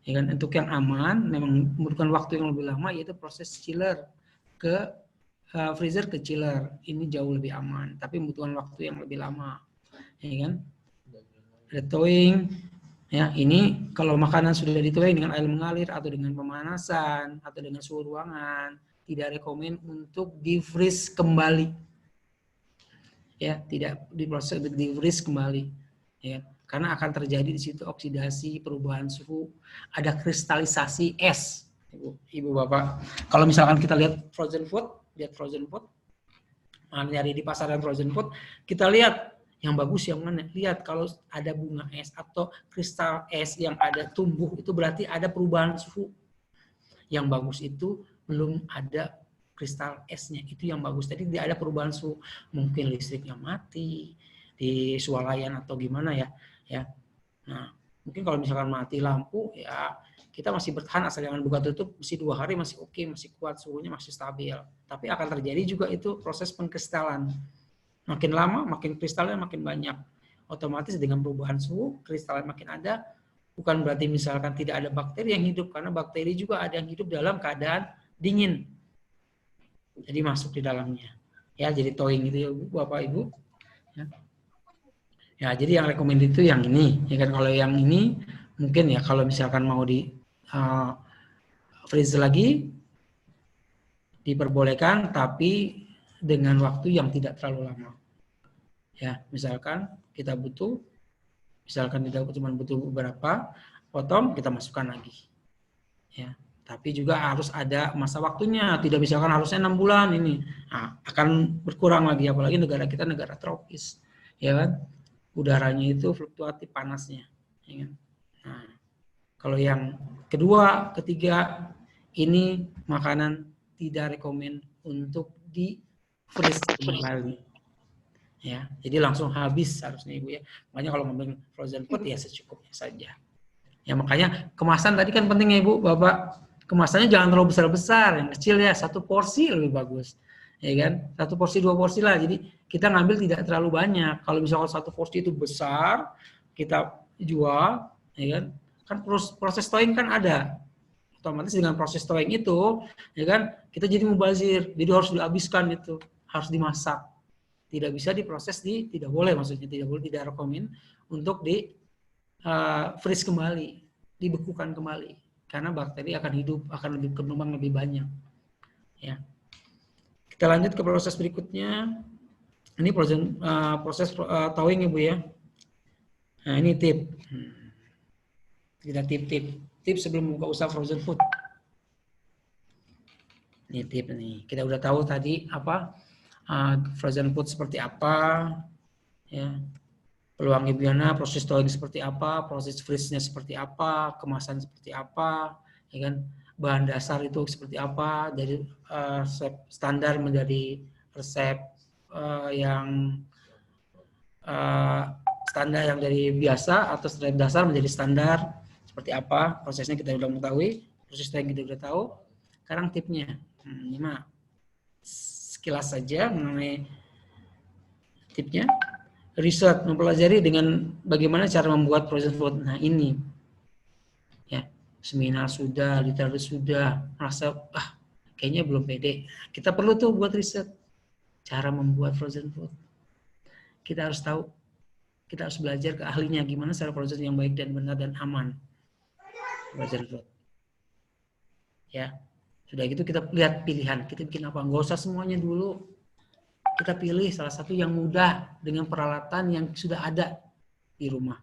Ya kan, untuk yang aman memang membutuhkan waktu yang lebih lama yaitu proses chiller ke freezer ke chiller. Ini jauh lebih aman, tapi membutuhkan waktu yang lebih lama, ya kan? Ada stowing, ya, ini kalau makanan sudah ditowing dengan air mengalir atau dengan pemanasan atau dengan suhu ruangan, tidak rekomend untuk di freeze kembali. Ya, tidak diproses, di freeze kembali, ya, karena akan terjadi di situ oksidasi, perubahan suhu, ada kristalisasi es, ibu bapak. Kalau misalkan kita lihat frozen food, nyari di pasaran frozen food, kita lihat yang bagus yang mana. Lihat kalau ada bunga es atau kristal es yang ada tumbuh, itu berarti ada perubahan suhu. Yang bagus itu belum ada kristal esnya, itu yang bagus. Tadi tidak ada perubahan suhu, mungkin listriknya mati di swalayan atau gimana ya. Nah, mungkin kalau misalkan mati lampu, ya kita masih bertahan asal jangan buka tutup, masih 2 hari masih oke, masih kuat, suhunya masih stabil. Tapi akan terjadi juga itu proses pengkristalan. Makin lama, makin kristalnya makin banyak. otomatis dengan perubahan suhu, kristal makin ada, bukan berarti misalkan tidak ada bakteri yang hidup, karena bakteri juga ada yang hidup dalam keadaan dingin. Jadi masuk di dalamnya. Ya, jadi thawing gitu ya Bapak Ibu. Ya, jadi yang recommended itu yang ini. Ya kan, kalau yang ini mungkin ya kalau misalkan mau di freeze lagi diperbolehkan, tapi dengan waktu yang tidak terlalu lama. Ya, misalkan kita butuh, cuma butuh beberapa potong, kita masukkan lagi. Ya, tapi juga harus ada masa waktunya. Tidak misalkan harusnya 6 bulan ini. Nah, akan berkurang lagi, apalagi negara kita negara tropis, ya kan? Udaranya itu fluktuatif panasnya, ya kan? Nah, kalau yang kedua, ketiga, ini makanan tidak rekomen untuk di freeze kembali. Ya, jadi langsung habis harusnya Ibu ya. Makanya kalau ngomongin frozen food ya secukupnya saja. Ya makanya kemasan tadi kan penting ya Ibu, Bapak. Kemasannya jangan terlalu besar-besar, yang kecil ya, 1 porsi lebih bagus. Ya kan? 1 porsi 2 porsi lah. Jadi kita ngambil tidak terlalu banyak. Kalau misalkan 1 porsi itu besar, kita jual, ya kan? Kan proses thawing kan ada. Otomatis dengan proses thawing itu, ya kan, kita jadi mubazir. Jadi harus dihabiskan itu, harus dimasak. Tidak bisa diproses tidak boleh, maksudnya tidak boleh, tidak rekomen untuk di freeze kembali, dibekukan kembali, karena bakteri akan hidup, akan lebih berkembang lebih banyak. Ya. Kita lanjut ke proses berikutnya. Ini proses thawing Ibu ya. Nah ini tip. Kita tip sebelum buka usaha frozen food. Ini tip nih. Kita udah tahu tadi apa frozen food seperti apa, ya. Peluang gimana, proses thawing seperti apa, proses freeze-nya seperti apa, kemasan seperti apa, ya kan? Bahan dasar itu seperti apa, dari resep standar menjadi resep yang standar yang dari biasa, atau resep dasar menjadi standar seperti apa, prosesnya kita sudah mengetahui, proses thawing kita sudah tahu. Sekarang tipnya, ini mah sekilas saja mengenai tipnya. Riset, mempelajari dengan bagaimana cara membuat frozen food. Nah ini, ya, seminar sudah, literatur sudah, merasa kayaknya belum pede. Kita perlu tuh buat riset cara membuat frozen food. Kita harus tahu, kita harus belajar ke ahlinya gimana cara proses yang baik dan benar dan aman frozen food. Ya, sudah gitu kita lihat pilihan, kita bikin apa? Nggak usah semuanya dulu. Kita pilih salah satu yang mudah dengan peralatan yang sudah ada di rumah.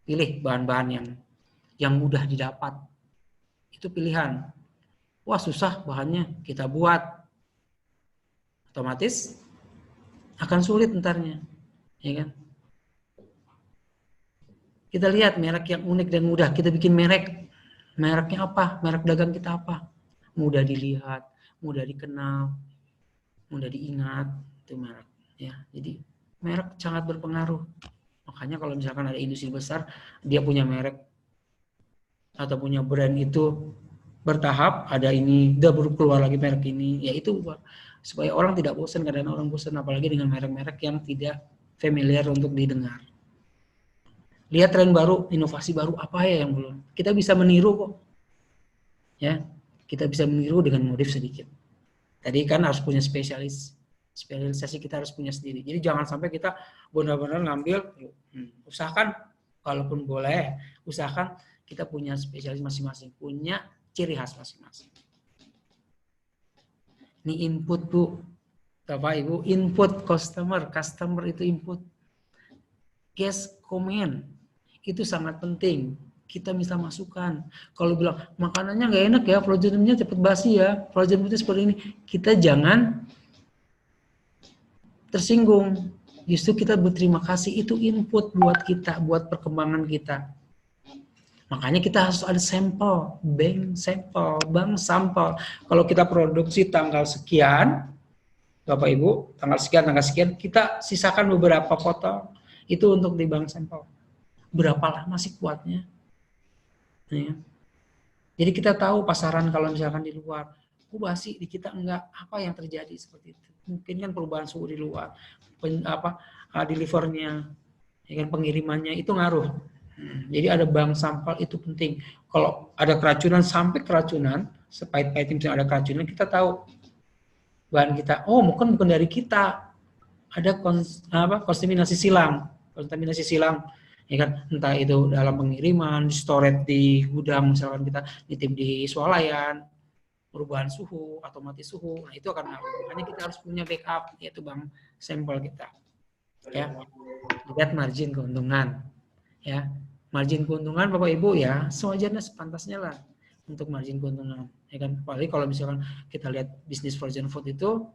Pilih bahan-bahan yang mudah didapat. Itu pilihan. Wah susah bahannya, kita buat. Otomatis akan sulit entarnya. Ya kan? Kita lihat merek yang unik dan mudah, kita bikin merek. Mereknya apa? Merek dagang kita apa? Mudah dilihat, mudah dikenal, mudah diingat, itu merek. Ya, jadi merek sangat berpengaruh. Makanya kalau misalkan ada industri besar, dia punya merek atau punya brand itu bertahap, ada ini, udah baru keluar lagi merek ini, ya itu supaya orang tidak bosan. Kadang orang bosan apalagi dengan merek-merek yang tidak familiar untuk didengar. Lihat tren baru, inovasi baru apa ya yang belum. Kita bisa meniru kok. Ya, kita bisa meniru dengan modif sedikit. Tadi kan harus punya spesialisasi kita harus punya sendiri. Jadi jangan sampai kita benar-benar ngambil, usahakan kalaupun boleh, usahakan kita punya spesialis masing-masing, punya ciri khas masing-masing. Ini input Bu, Bapak Ibu, input customer itu input. Guest comment, itu sangat penting. Kita bisa masukkan. Kalau bilang makanannya nggak enak ya, frozennya cepet basi ya, frozen foodnya seperti ini, kita jangan tersinggung. Justru kita berterima kasih, itu input buat kita, buat perkembangan kita. Makanya kita harus ada sampel, bank sampel. Kalau kita produksi tanggal sekian, Bapak Ibu, tanggal sekian, kita sisakan beberapa potong itu untuk di bank sampel. Berapa lama sih kuatnya? Ya. Jadi kita tahu pasaran kalau misalkan di luar, basi di kita enggak, apa yang terjadi seperti itu. Mungkin kan perubahan suhu di luar, delivernya, ya kan, pengirimannya itu ngaruh. Jadi ada bank sampel itu penting. Kalau ada keracunan sampai keracunan, sepahit-pahit misalnya ada keracunan, kita tahu bahan kita, oh mungkin bukan dari kita, ada kontaminasi silang, ya kan, entah itu dalam pengiriman, di storage di gudang, misalkan kita nitip di swalayan, perubahan suhu atau mati suhu, nah itu akan ngaruh. Makanya kita harus punya backup, yaitu bank sampel kita. Ya, lihat margin keuntungan, ya, margin keuntungan Bapak Ibu ya, sewajarnya sepantasnya lah untuk margin keuntungan, ya kan. Apalagi kalau misalkan kita lihat bisnis frozen food itu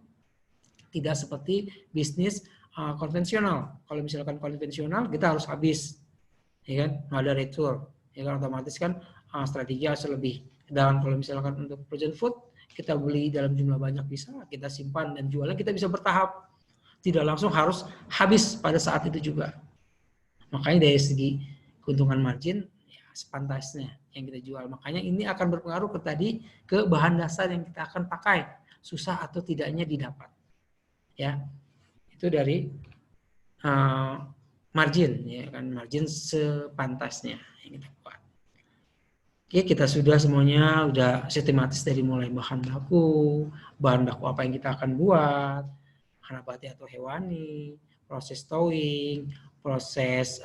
tidak seperti bisnis konvensional. Kalau misalkan konvensional kita harus habis, ya kan, nggak ada retur, ya kan, otomatis kan strategi harus lebih. Dan kalau misalkan untuk frozen food kita beli dalam jumlah banyak, bisa kita simpan dan jualnya kita bisa bertahap, tidak langsung harus habis pada saat itu juga. Makanya dari segi keuntungan margin ya sepantasnya yang kita jual. Makanya ini akan berpengaruh ke bahan dasar yang kita akan pakai, susah atau tidaknya didapat. Ya, itu dari margin, ya kan, margin sepantasnya yang kita buat. Oke, kita sudah semuanya udah sistematis dari mulai bahan baku apa yang kita akan buat, nabati atau hewani, proses towing, proses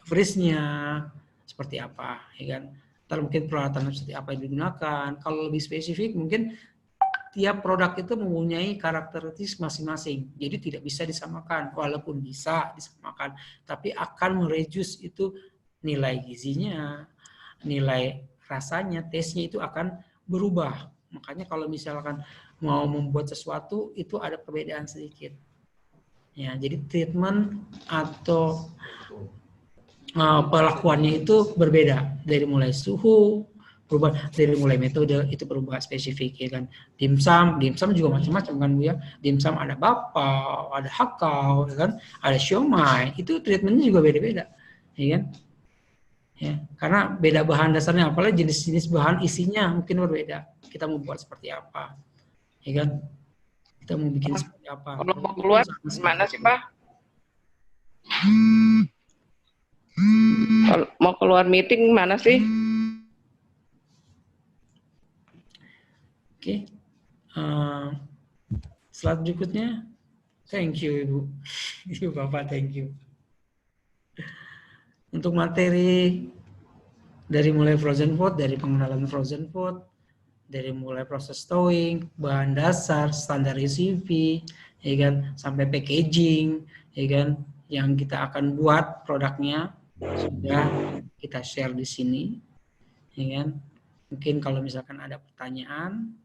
freeze-nya seperti apa, ya kan. Ntar mungkin peralatan seperti apa yang digunakan. Kalau lebih spesifik mungkin tiap produk itu mempunyai karakteristik masing-masing. Jadi tidak bisa disamakan, walaupun bisa disamakan, tapi akan mereduce itu nilai gizinya, nilai rasanya, taste-nya itu akan berubah. Makanya kalau misalkan mau membuat sesuatu itu ada perbedaan sedikit. Ya, jadi treatment atau pelakuannya itu berbeda, dari mulai suhu berubah, dari mulai metode itu berubah spesifik, ya kan. Dimsum juga macam-macam kan Bu ya. Dimsum ada bapau, ada hakau, ya kan, ada siomay, itu treatmentnya juga beda-beda, ya kan. Ya, karena beda bahan dasarnya, apalagi jenis-jenis bahan isinya mungkin berbeda. Kita mau buat seperti apa, ya kan? Kita mau bikin seperti apa? Kalau mau keluar mana sih Pak? Kalau mau keluar meeting mana sih? Oke. Slide berikutnya. Thank you Ibu. Ibu Bapak, thank you. Untuk materi dari mulai frozen food, dari pengenalan frozen food, dari mulai proses towing, bahan dasar, standar recipe, ya kan, sampai packaging, ya kan, yang kita akan buat produknya sudah kita share di sini, ya kan. Mungkin kalau misalkan ada pertanyaan,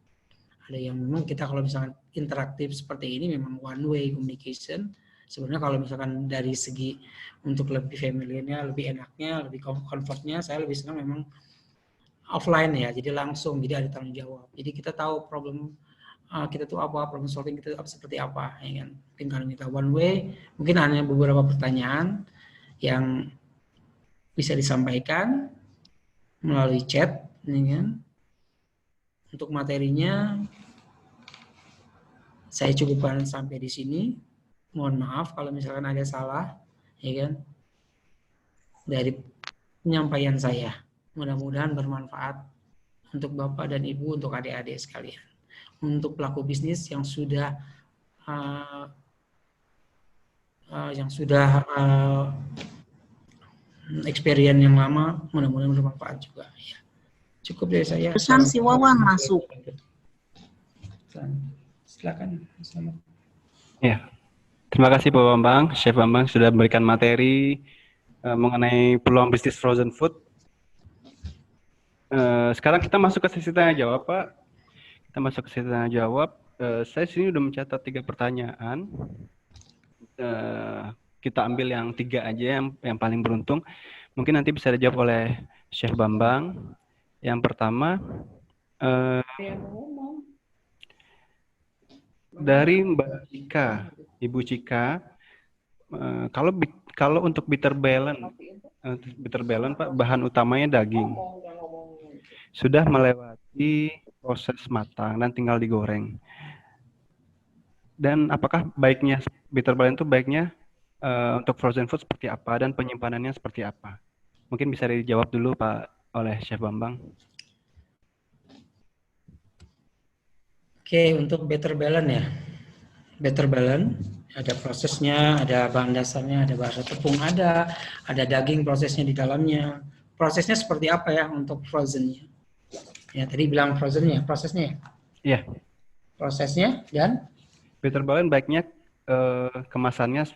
ada yang memang kita kalau misalkan interaktif seperti ini memang one way communication. Sebenarnya kalau misalkan dari segi untuk lebih familiarnya, lebih enaknya, lebih comfortnya, saya lebih senang memang offline ya, jadi langsung, jadi ada tanggung jawab. Jadi kita tahu problem kita tuh apa, problem solving kita seperti apa, ya kan. Mungkin kalau kita one way, mungkin hanya beberapa pertanyaan yang bisa disampaikan melalui chat, ya kan. Untuk materinya saya cukupkan sampai di sini. Mohon maaf kalau misalkan ada salah, ya kan, dari penyampaian saya. Mudah-mudahan bermanfaat untuk Bapak dan Ibu, untuk adik-adik sekalian. Untuk pelaku bisnis yang sudah experience yang lama, mudah-mudahan bermanfaat juga. Ya. Cukup dari saya. Pesan si Wawan masuk. Silakan. Selamat. Ya. Terima kasih Pak Bambang, Chef Bambang sudah memberikan materi mengenai peluang bisnis frozen food. Sekarang kita masuk ke sesi tanya jawab, Pak. Kita masuk ke sesi tanya jawab. Saya sini udah mencatat 3 pertanyaan. Kita ambil yang 3 aja, yang paling beruntung. Mungkin nanti bisa dijawab oleh Chef Bambang. Yang pertama, dari Mbak Cika. Ibu Cika, kalau untuk bitter balance Pak, bahan utamanya daging, sudah melewati proses matang dan tinggal digoreng. Dan apakah baiknya bitter balance itu baiknya untuk frozen food seperti apa dan penyimpanannya seperti apa? Mungkin bisa dijawab dulu Pak oleh Chef Bambang. Oke, untuk better balance ya. Better balance, ada prosesnya, ada bahan dasarnya, ada bahasa tepung, ada daging prosesnya di dalamnya. Prosesnya seperti apa ya untuk frozennya? Ya, tadi bilang frozennya, prosesnya ya? Iya. Prosesnya dan? Better balance baiknya kemasannya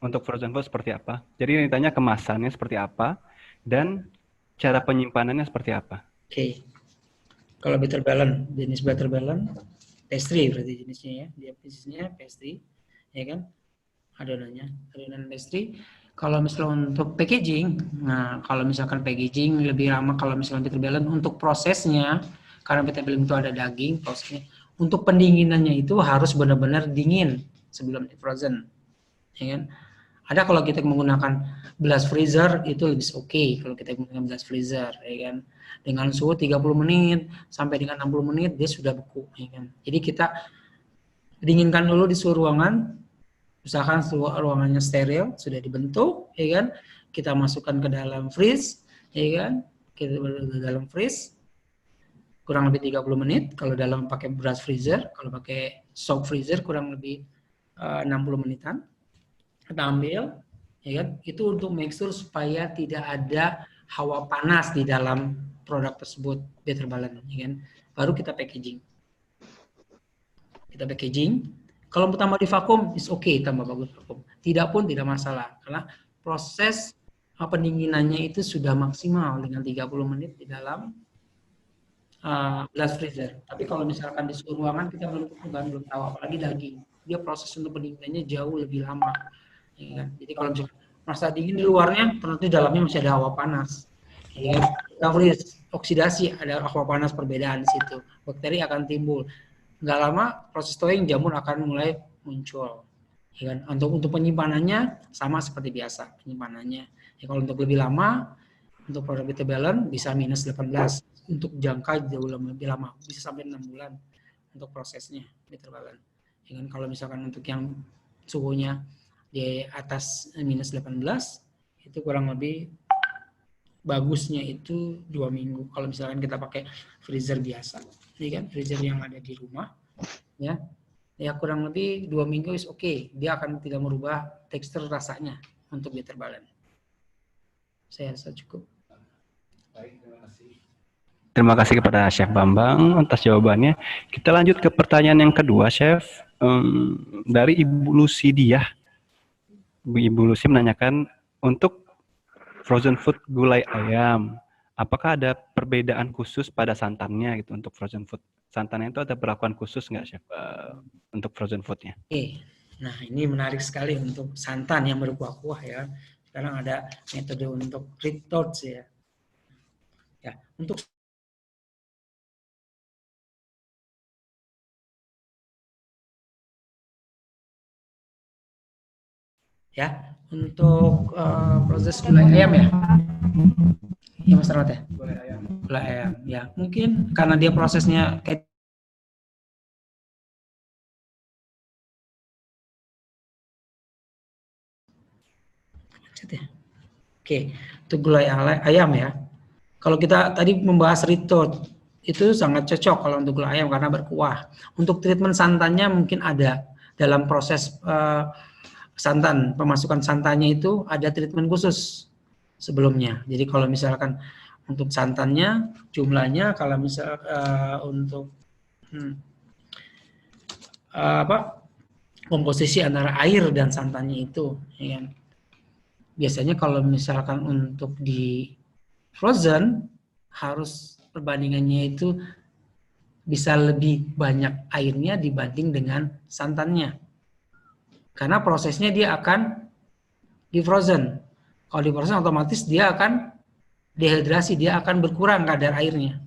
untuk frozen food seperti apa? Jadi ditanya kemasannya seperti apa dan cara penyimpanannya seperti apa? Oke. Kalau better balance, jenis better balance, pastry berarti jenisnya ya. Dia jenisnya pastry, ya kan? Adonan pastry. Kalau misalnya untuk packaging, nah kalau misalkan packaging lebih lama kalau misalnya better balance untuk prosesnya, karena better balance itu ada daging, prosesnya. Untuk pendinginannya itu harus benar-benar dingin sebelum di frozen, ya kan? Ada kalau kita menggunakan blast freezer itu lebih oke kalau kita menggunakan blast freezer, ya kan? Dengan suhu 30 menit sampai dengan 60 menit dia sudah beku, ya kan? Jadi kita dinginkan dulu di suhu ruangan, misalkan suhu ruangannya steril sudah dibentuk, ya kan? Kita masukkan ke dalam freeze, ya kan? Kita ke dalam freeze kurang lebih 30 menit kalau dalam pakai blast freezer, kalau pakai shock freezer kurang lebih 60 menitan. Kita ambil, ya kan? Itu untuk make sure supaya tidak ada hawa panas di dalam produk tersebut, better balance, ya kan? Baru kita packaging. Kita packaging. Kalau mau tambah di vakum, is okay, tambah bagus vakum. Tidak pun tidak masalah, karena proses pendinginannya itu sudah maksimal dengan 30 menit di dalam blast freezer. Tapi kalau misalkan di suhu ruangan kita belum tahu, apalagi daging. Dia proses untuk pendinginannya jauh lebih lama. Ya, jadi kalau misalkan masa dingin di luarnya, ternyata di dalamnya masih ada hawa panas. Ya, kita freeze, oksidasi, ada hawa panas perbedaan di situ. Bakteri akan timbul. Nggak lama proses thawing jamur akan mulai muncul. Ya kan? Untuk penyimpanannya sama seperti biasa penyimpanannya. Ya, kalau untuk lebih lama, untuk produk better balance bisa minus 18. Untuk jangka jauh lebih lama, bisa sampai 6 bulan untuk prosesnya better balance. Ya kan? Kalau misalkan untuk yang suhunya di atas minus 18, itu kurang lebih bagusnya itu 2 minggu. Kalau misalkan kita pakai freezer biasa, ya kan, freezer yang ada di rumah, ya kurang lebih 2 minggu is okay. Dia akan tidak merubah tekstur rasanya untuk better balance. Saya rasa cukup. Terima kasih kepada Chef Bambang atas jawabannya. Kita lanjut ke pertanyaan yang kedua, Chef. Dari Ibu Lucidia. Ibu Lucy menanyakan, untuk frozen food gulai ayam, apakah ada perbedaan khusus pada santannya gitu untuk frozen food? Santannya itu ada perlakuan khusus nggak, Chef, untuk frozen foodnya? Oke, nah ini menarik sekali untuk santan yang berkuah-kuah ya. Sekarang ada metode untuk retouch ya. Ya, untuk ya, untuk proses gulai ayam ya. Iya Mas Rahmat ya? Gulai ayam. Ya, mungkin karena dia prosesnya kayak Oke, untuk gulai ayam ya. Kalau kita tadi membahas retouch, itu sangat cocok kalau untuk gulai ayam karena berkuah. Untuk treatment santannya mungkin ada dalam proses santan, pemasukan santannya itu ada treatment khusus sebelumnya. Jadi kalau misalkan untuk santannya jumlahnya, kalau misal untuk komposisi antara air dan santannya itu, ya kan? Biasanya kalau misalkan untuk di frozen harus perbandingannya itu bisa lebih banyak airnya dibanding dengan santannya. Karena prosesnya dia akan di frozen. Kalau di frozen otomatis dia akan dehidrasi, dia akan berkurang kadar airnya.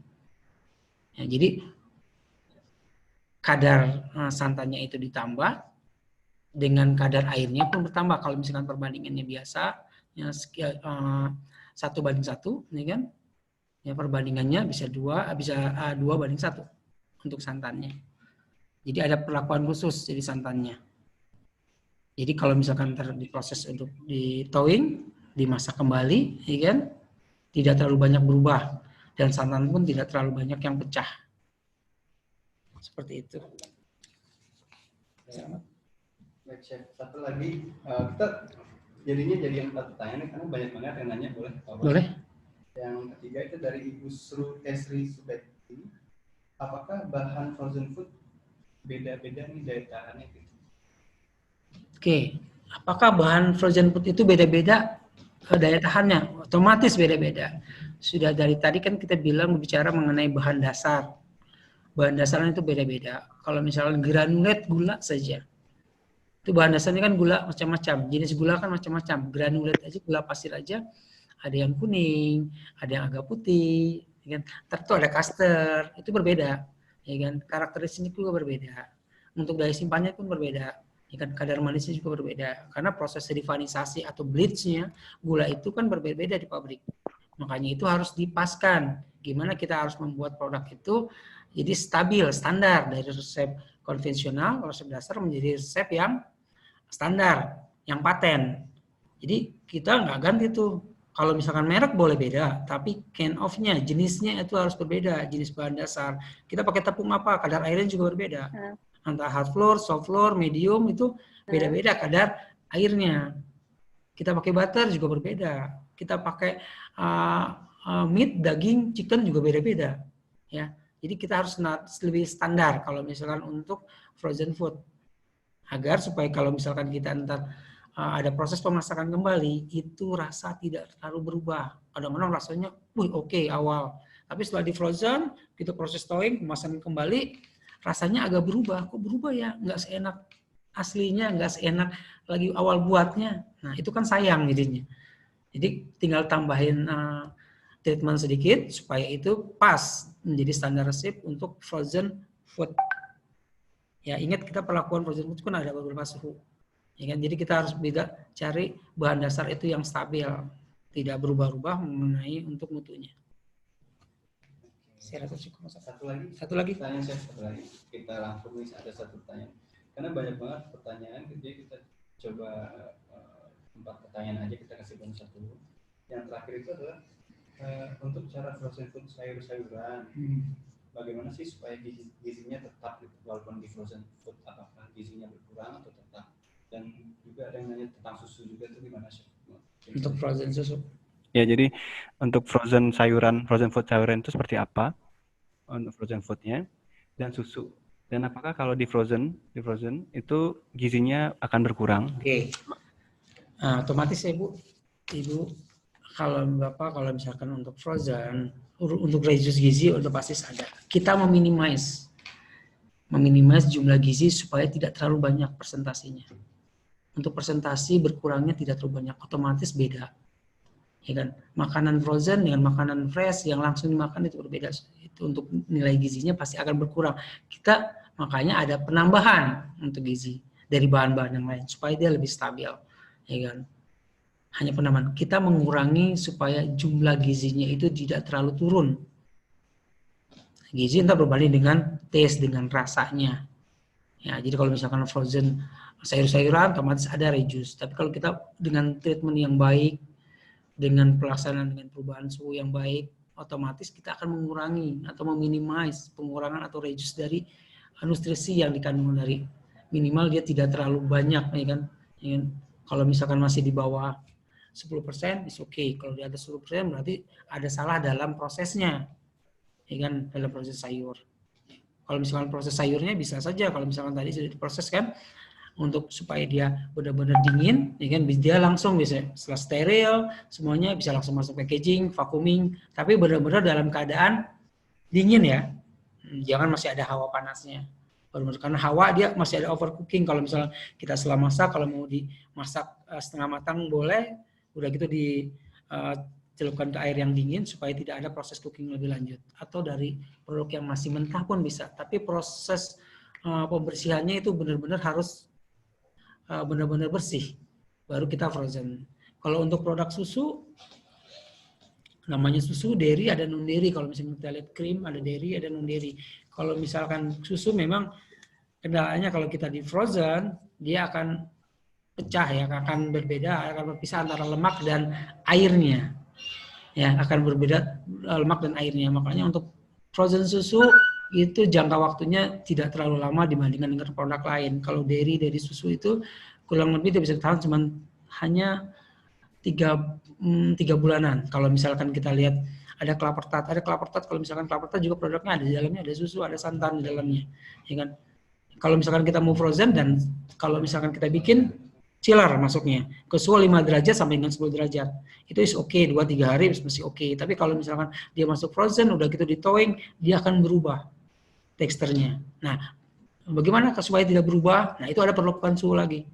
Ya, jadi kadar santannya itu ditambah, dengan kadar airnya pun bertambah. Kalau misalkan perbandingannya biasa, ya 1:1, ya kan? Ya perbandingannya bisa 2:1 untuk santannya. Jadi ada perlakuan khusus jadi santannya. Jadi kalau misalkan diproses untuk di thawing, dimasak kembali, ya kan, tidak terlalu banyak berubah dan santan pun tidak terlalu banyak yang pecah. Seperti itu. Baik, Chef. Satu lagi, kita jadinya jadi 4 pertanyaan karena banyak banget yang nanya, boleh? Boleh. Yang ketiga itu dari Ibu Sri Subeti. Apakah bahan frozen food beda-beda nih daya tahannya? Gitu? Oke, apakah bahan frozen food itu beda-beda daya tahannya? Otomatis beda-beda. Sudah dari tadi kan kita bicara mengenai bahan dasar. Bahan dasarnya itu beda-beda. Kalau misalnya granulat gula saja, itu bahan dasarnya kan gula macam-macam. Jenis gula kan macam-macam. Granulat aja, gula pasir aja, ada yang kuning, ada yang agak putih, ya kan? Tentu ada caster, itu berbeda, ya kan? Karakteristiknya juga berbeda. Untuk daya simpannya pun berbeda, ya kan? Kadar manisnya juga berbeda. Karena proses refinisasi atau bleach-nya gula itu kan berbeda-beda di pabrik. Makanya itu harus dipaskan. Gimana kita harus membuat produk itu jadi stabil, standar dari resep konvensional, resep dasar menjadi resep yang standar, yang paten. Jadi kita nggak ganti tuh. Kalau misalkan merek boleh beda, tapi can of-nya, jenisnya itu harus berbeda, jenis bahan dasar. Kita pakai tepung apa, kadar airnya juga berbeda. Antara hard flour, soft flour, medium itu beda-beda kadar airnya. Kita pakai butter juga berbeda. Kita pakai meat, daging, chicken juga beda-beda. Ya. Jadi kita harus lebih standar kalau misalkan untuk frozen food. Agar supaya kalau misalkan kita ntar ada proses pemasakan kembali, itu rasa tidak terlalu berubah. Kadang-kadang rasanya, oke, awal. Tapi setelah di frozen, kita proses thawing, pemasakan kembali, rasanya agak berubah. Kok berubah ya? Nggak seenak aslinya, nggak seenak lagi awal buatnya. Nah, itu kan sayang jadinya. Jadi tinggal tambahin treatment sedikit supaya itu pas menjadi standar resep untuk frozen food. Ya, ingat kita perlakuan frozen food kan ada beberapa suhu. Ya kan? Jadi kita harus cari bahan dasar itu yang stabil, tidak berubah-ubah mengenai untuk mutunya. Saya rasa cukup. Satu lagi. Pertanyaan saya satu lagi. Kita langsung ada satu pertanyaan. Karena banyak banget pertanyaan, jadi kita coba 4 pertanyaan aja, kita kasih bonus 1. Yang terakhir itu adalah untuk cara frozen food sayur-sayuran. Bagaimana sih supaya gizinya tetap walaupun di frozen food, apakah gizinya berkurang atau tetap? Dan juga ada yang nanya tentang susu juga, itu gimana sih? Untuk frozen susu. Ya, jadi untuk frozen food sayuran itu seperti apa untuk frozen foodnya dan susu. Dan apakah kalau di frozen itu gizinya akan berkurang? Oke. Nah, otomatis ya Ibu, kalau misalkan untuk frozen, untuk reduce gizi udah pasti sadar. Kita meminimize jumlah gizi supaya tidak terlalu banyak persentasinya. Untuk persentasi berkurangnya tidak terlalu banyak, otomatis beda. Ya kan? Makanan frozen dengan makanan fresh yang langsung dimakan itu berbeda. Itu untuk nilai gizinya pasti akan berkurang. Kita makanya ada penambahan untuk gizi dari bahan-bahan yang lain supaya dia lebih stabil. Ya kan? Hanya penambahan. Kita mengurangi supaya jumlah gizinya itu tidak terlalu turun. Gizi entah berbanding dengan taste, dengan rasanya. Ya, jadi kalau misalkan frozen sayur-sayuran otomatis ada reduce. Tapi kalau kita dengan treatment yang baik, dengan pelaksanaan dengan perubahan suhu yang baik, otomatis kita akan mengurangi atau meminimize pengurangan atau reduce dari nutrisi yang dikandung dari minimal dia tidak terlalu banyak, ya kan? Kalau misalkan masih di bawah 10% is okay. Kalau di atas 10% berarti ada salah dalam prosesnya, ya kan, dalam proses sayur. Kalau misalkan proses sayurnya bisa saja, kalau misalkan tadi sudah diproses kan, untuk supaya dia benar-benar dingin, ya kan, dia langsung bisa setelah steril, semuanya bisa langsung masuk packaging, vacuuming, tapi benar-benar dalam keadaan dingin ya, jangan masih ada hawa panasnya. Karena hawa dia masih ada overcooking. Kalau misalnya kita setelah masak, kalau mau dimasak setengah matang boleh, udah gitu dicelupkan ke air yang dingin supaya tidak ada proses cooking lebih lanjut. Atau dari produk yang masih mentah pun bisa. Tapi proses pembersihannya itu benar-benar harus benar-benar bersih. Baru kita frozen. Kalau untuk produk susu, namanya susu dairy ada non dairy. Kalau misalnya kita lihat krim ada dairy ada non dairy. Kalau misalkan susu memang kendalanya kalau kita di frozen dia akan pecah ya, akan berbeda, akan berpisah antara lemak dan airnya. Ya, akan berbeda lemak dan airnya. Makanya untuk frozen susu itu jangka waktunya tidak terlalu lama dibandingkan dengan produk lain. Kalau dari susu itu kurang lebih dia bisa tahan cuma hanya 3 bulanan. Kalau misalkan kita lihat ada kelapa tart, kalau misalkan kelapa tart juga produknya ada di dalamnya, ada susu, ada santan di dalamnya, ya kan? Kalau misalkan kita mau frozen dan kalau misalkan kita bikin chiller masuknya ke suhu 5 derajat sampai dengan 10 derajat. Itu is oke, 2-3 hari masih oke. Tapi kalau misalkan dia masuk frozen, udah gitu di thawing, dia akan berubah teksturnya. Nah, bagaimana supaya tidak berubah? Nah, itu ada perlukan suhu lagi.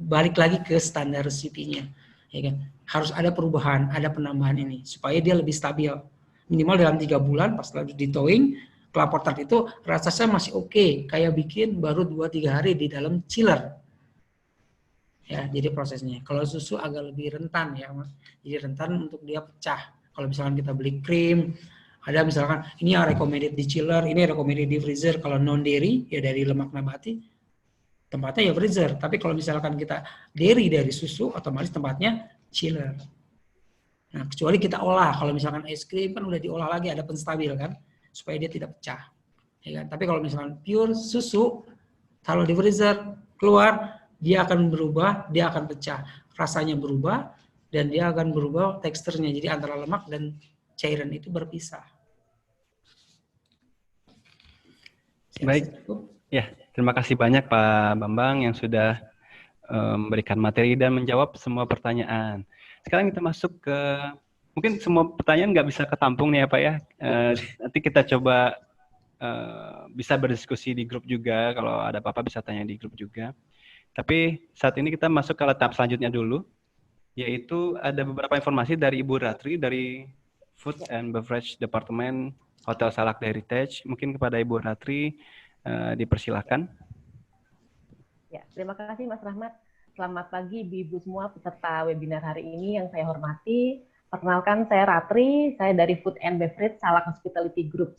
Balik lagi ke standar CP-nya. Ya kan? Harus ada perubahan, ada penambahan ini supaya dia lebih stabil. Minimal dalam 3 bulan pas lagi di thawing, kelapa tart itu rasanya masih oke, kayak bikin baru 2-3 hari di dalam chiller. Ya, jadi prosesnya. Kalau susu agak lebih rentan ya, Mas. Jadi rentan untuk dia pecah. Kalau misalkan kita beli krim, ada misalkan ini yang recommended di chiller, ini recommended di freezer. Kalau non dairy ya dari lemak nabati, tempatnya ya freezer. Tapi kalau misalkan kita dairy dari susu, otomatis tempatnya chiller. Nah, kecuali kita olah. Kalau misalkan es krim kan udah diolah lagi, ada penstabil kan, supaya dia tidak pecah. Ya kan? Tapi kalau misalkan pure susu, taruh di freezer, keluar, dia akan berubah, dia akan pecah. Rasanya berubah, dan dia akan berubah teksturnya. Jadi antara lemak dan cairan itu berpisah. Baik. Ya, terima kasih banyak Pak Bambang yang sudah memberikan materi dan menjawab semua pertanyaan. Sekarang kita masuk ke, mungkin semua pertanyaan nggak bisa ketampung nih ya Pak ya. Nanti kita coba bisa berdiskusi di grup juga, kalau ada apa-apa bisa tanya di grup juga. Tapi saat ini kita masuk ke tahap selanjutnya dulu, yaitu ada beberapa informasi dari Ibu Ratri dari Food and Beverage Department Hotel Salak Heritage. Mungkin kepada Ibu Ratri dipersilakan. Ya, terima kasih Mas Rahmat. Selamat pagi Ibu-Ibu semua peserta webinar hari ini yang saya hormati. Perkenalkan, saya Ratri, saya dari Food and Beverage Salak Hospitality Group.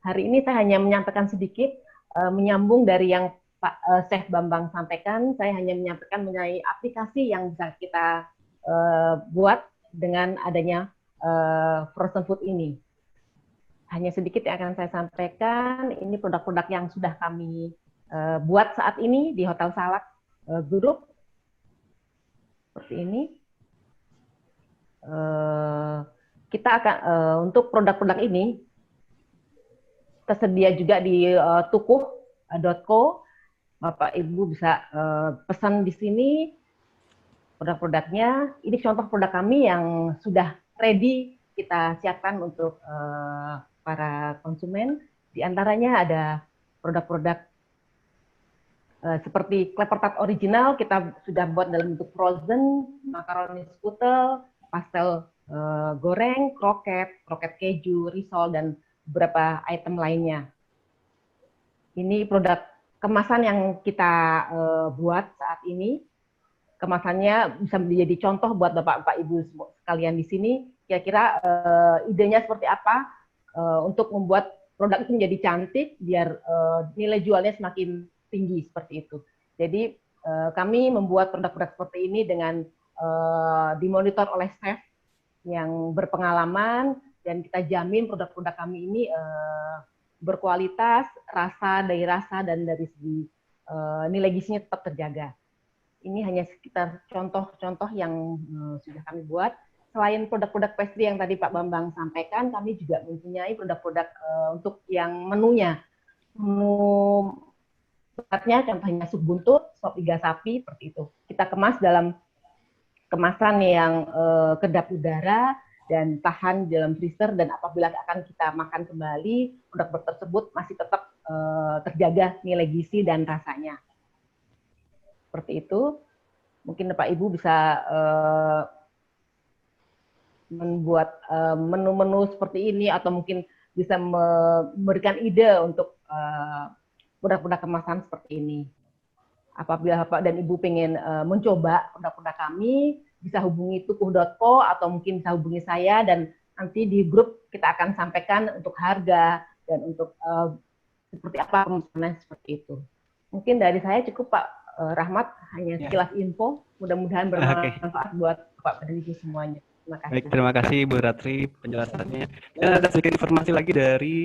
Hari ini saya hanya menyampaikan sedikit, menyambung dari yang Pak Chef Bambang sampaikan. Saya hanya menyampaikan mengenai aplikasi yang bisa kita buat dengan adanya frozen food ini. Hanya sedikit yang akan saya sampaikan, ini produk-produk yang sudah kami buat saat ini di Hotel Salak Group. Seperti ini. Kita akan, untuk produk-produk ini, tersedia juga di tukuh.co. Bapak Ibu bisa pesan di sini produk-produknya. Ini contoh produk kami yang sudah ready kita siapkan untuk para konsumen. Di antaranya ada produk-produk seperti Clapper Tart original, kita sudah buat dalam bentuk frozen, makaroni skutel, pastel goreng, kroket keju, risol, dan beberapa item lainnya. Ini produk kemasan yang kita buat saat ini. Kemasannya bisa menjadi contoh buat Bapak Ibu sekalian di sini. Kira-kira idenya seperti apa untuk membuat produk itu menjadi cantik, biar nilai jualnya semakin tinggi seperti itu. Jadi kami membuat produk-produk seperti ini dengan dimonitor oleh chef yang berpengalaman, dan kita jamin produk-produk kami ini berkualitas, dari rasa dan dari segi nilai gizinya tetap terjaga. Ini hanya sekitar contoh-contoh yang sudah kami buat. Selain produk-produk pastry yang tadi Pak Bambang sampaikan, kami juga mempunyai produk-produk untuk yang menunya. Menu beratnya contohnya sup buntut, sop iga sapi, seperti itu. Kita kemas dalam kemasan yang kedap udara dan tahan dalam freezer, dan apabila akan kita makan kembali, produk tersebut masih tetap terjaga nilai gizi dan rasanya. Seperti itu. Mungkin Bapak Ibu bisa membuat menu-menu seperti ini, atau mungkin bisa memberikan ide untuk produk-produk kemasan seperti ini. Apabila Bapak dan Ibu pengen mencoba produk-produk kami, bisa hubungi tukuh.co atau mungkin bisa hubungi saya, dan nanti di grup kita akan sampaikan untuk harga dan untuk seperti apa pemesanan seperti itu. Mungkin dari saya cukup Pak Rahmat, hanya Ya. sekilas info. Mudah-mudahan bermanfaat buat Bapak peneliti semuanya. Terima kasih. Baik, terima kasih Bu Ratri penjelasannya. Dan ada sedikit informasi lagi dari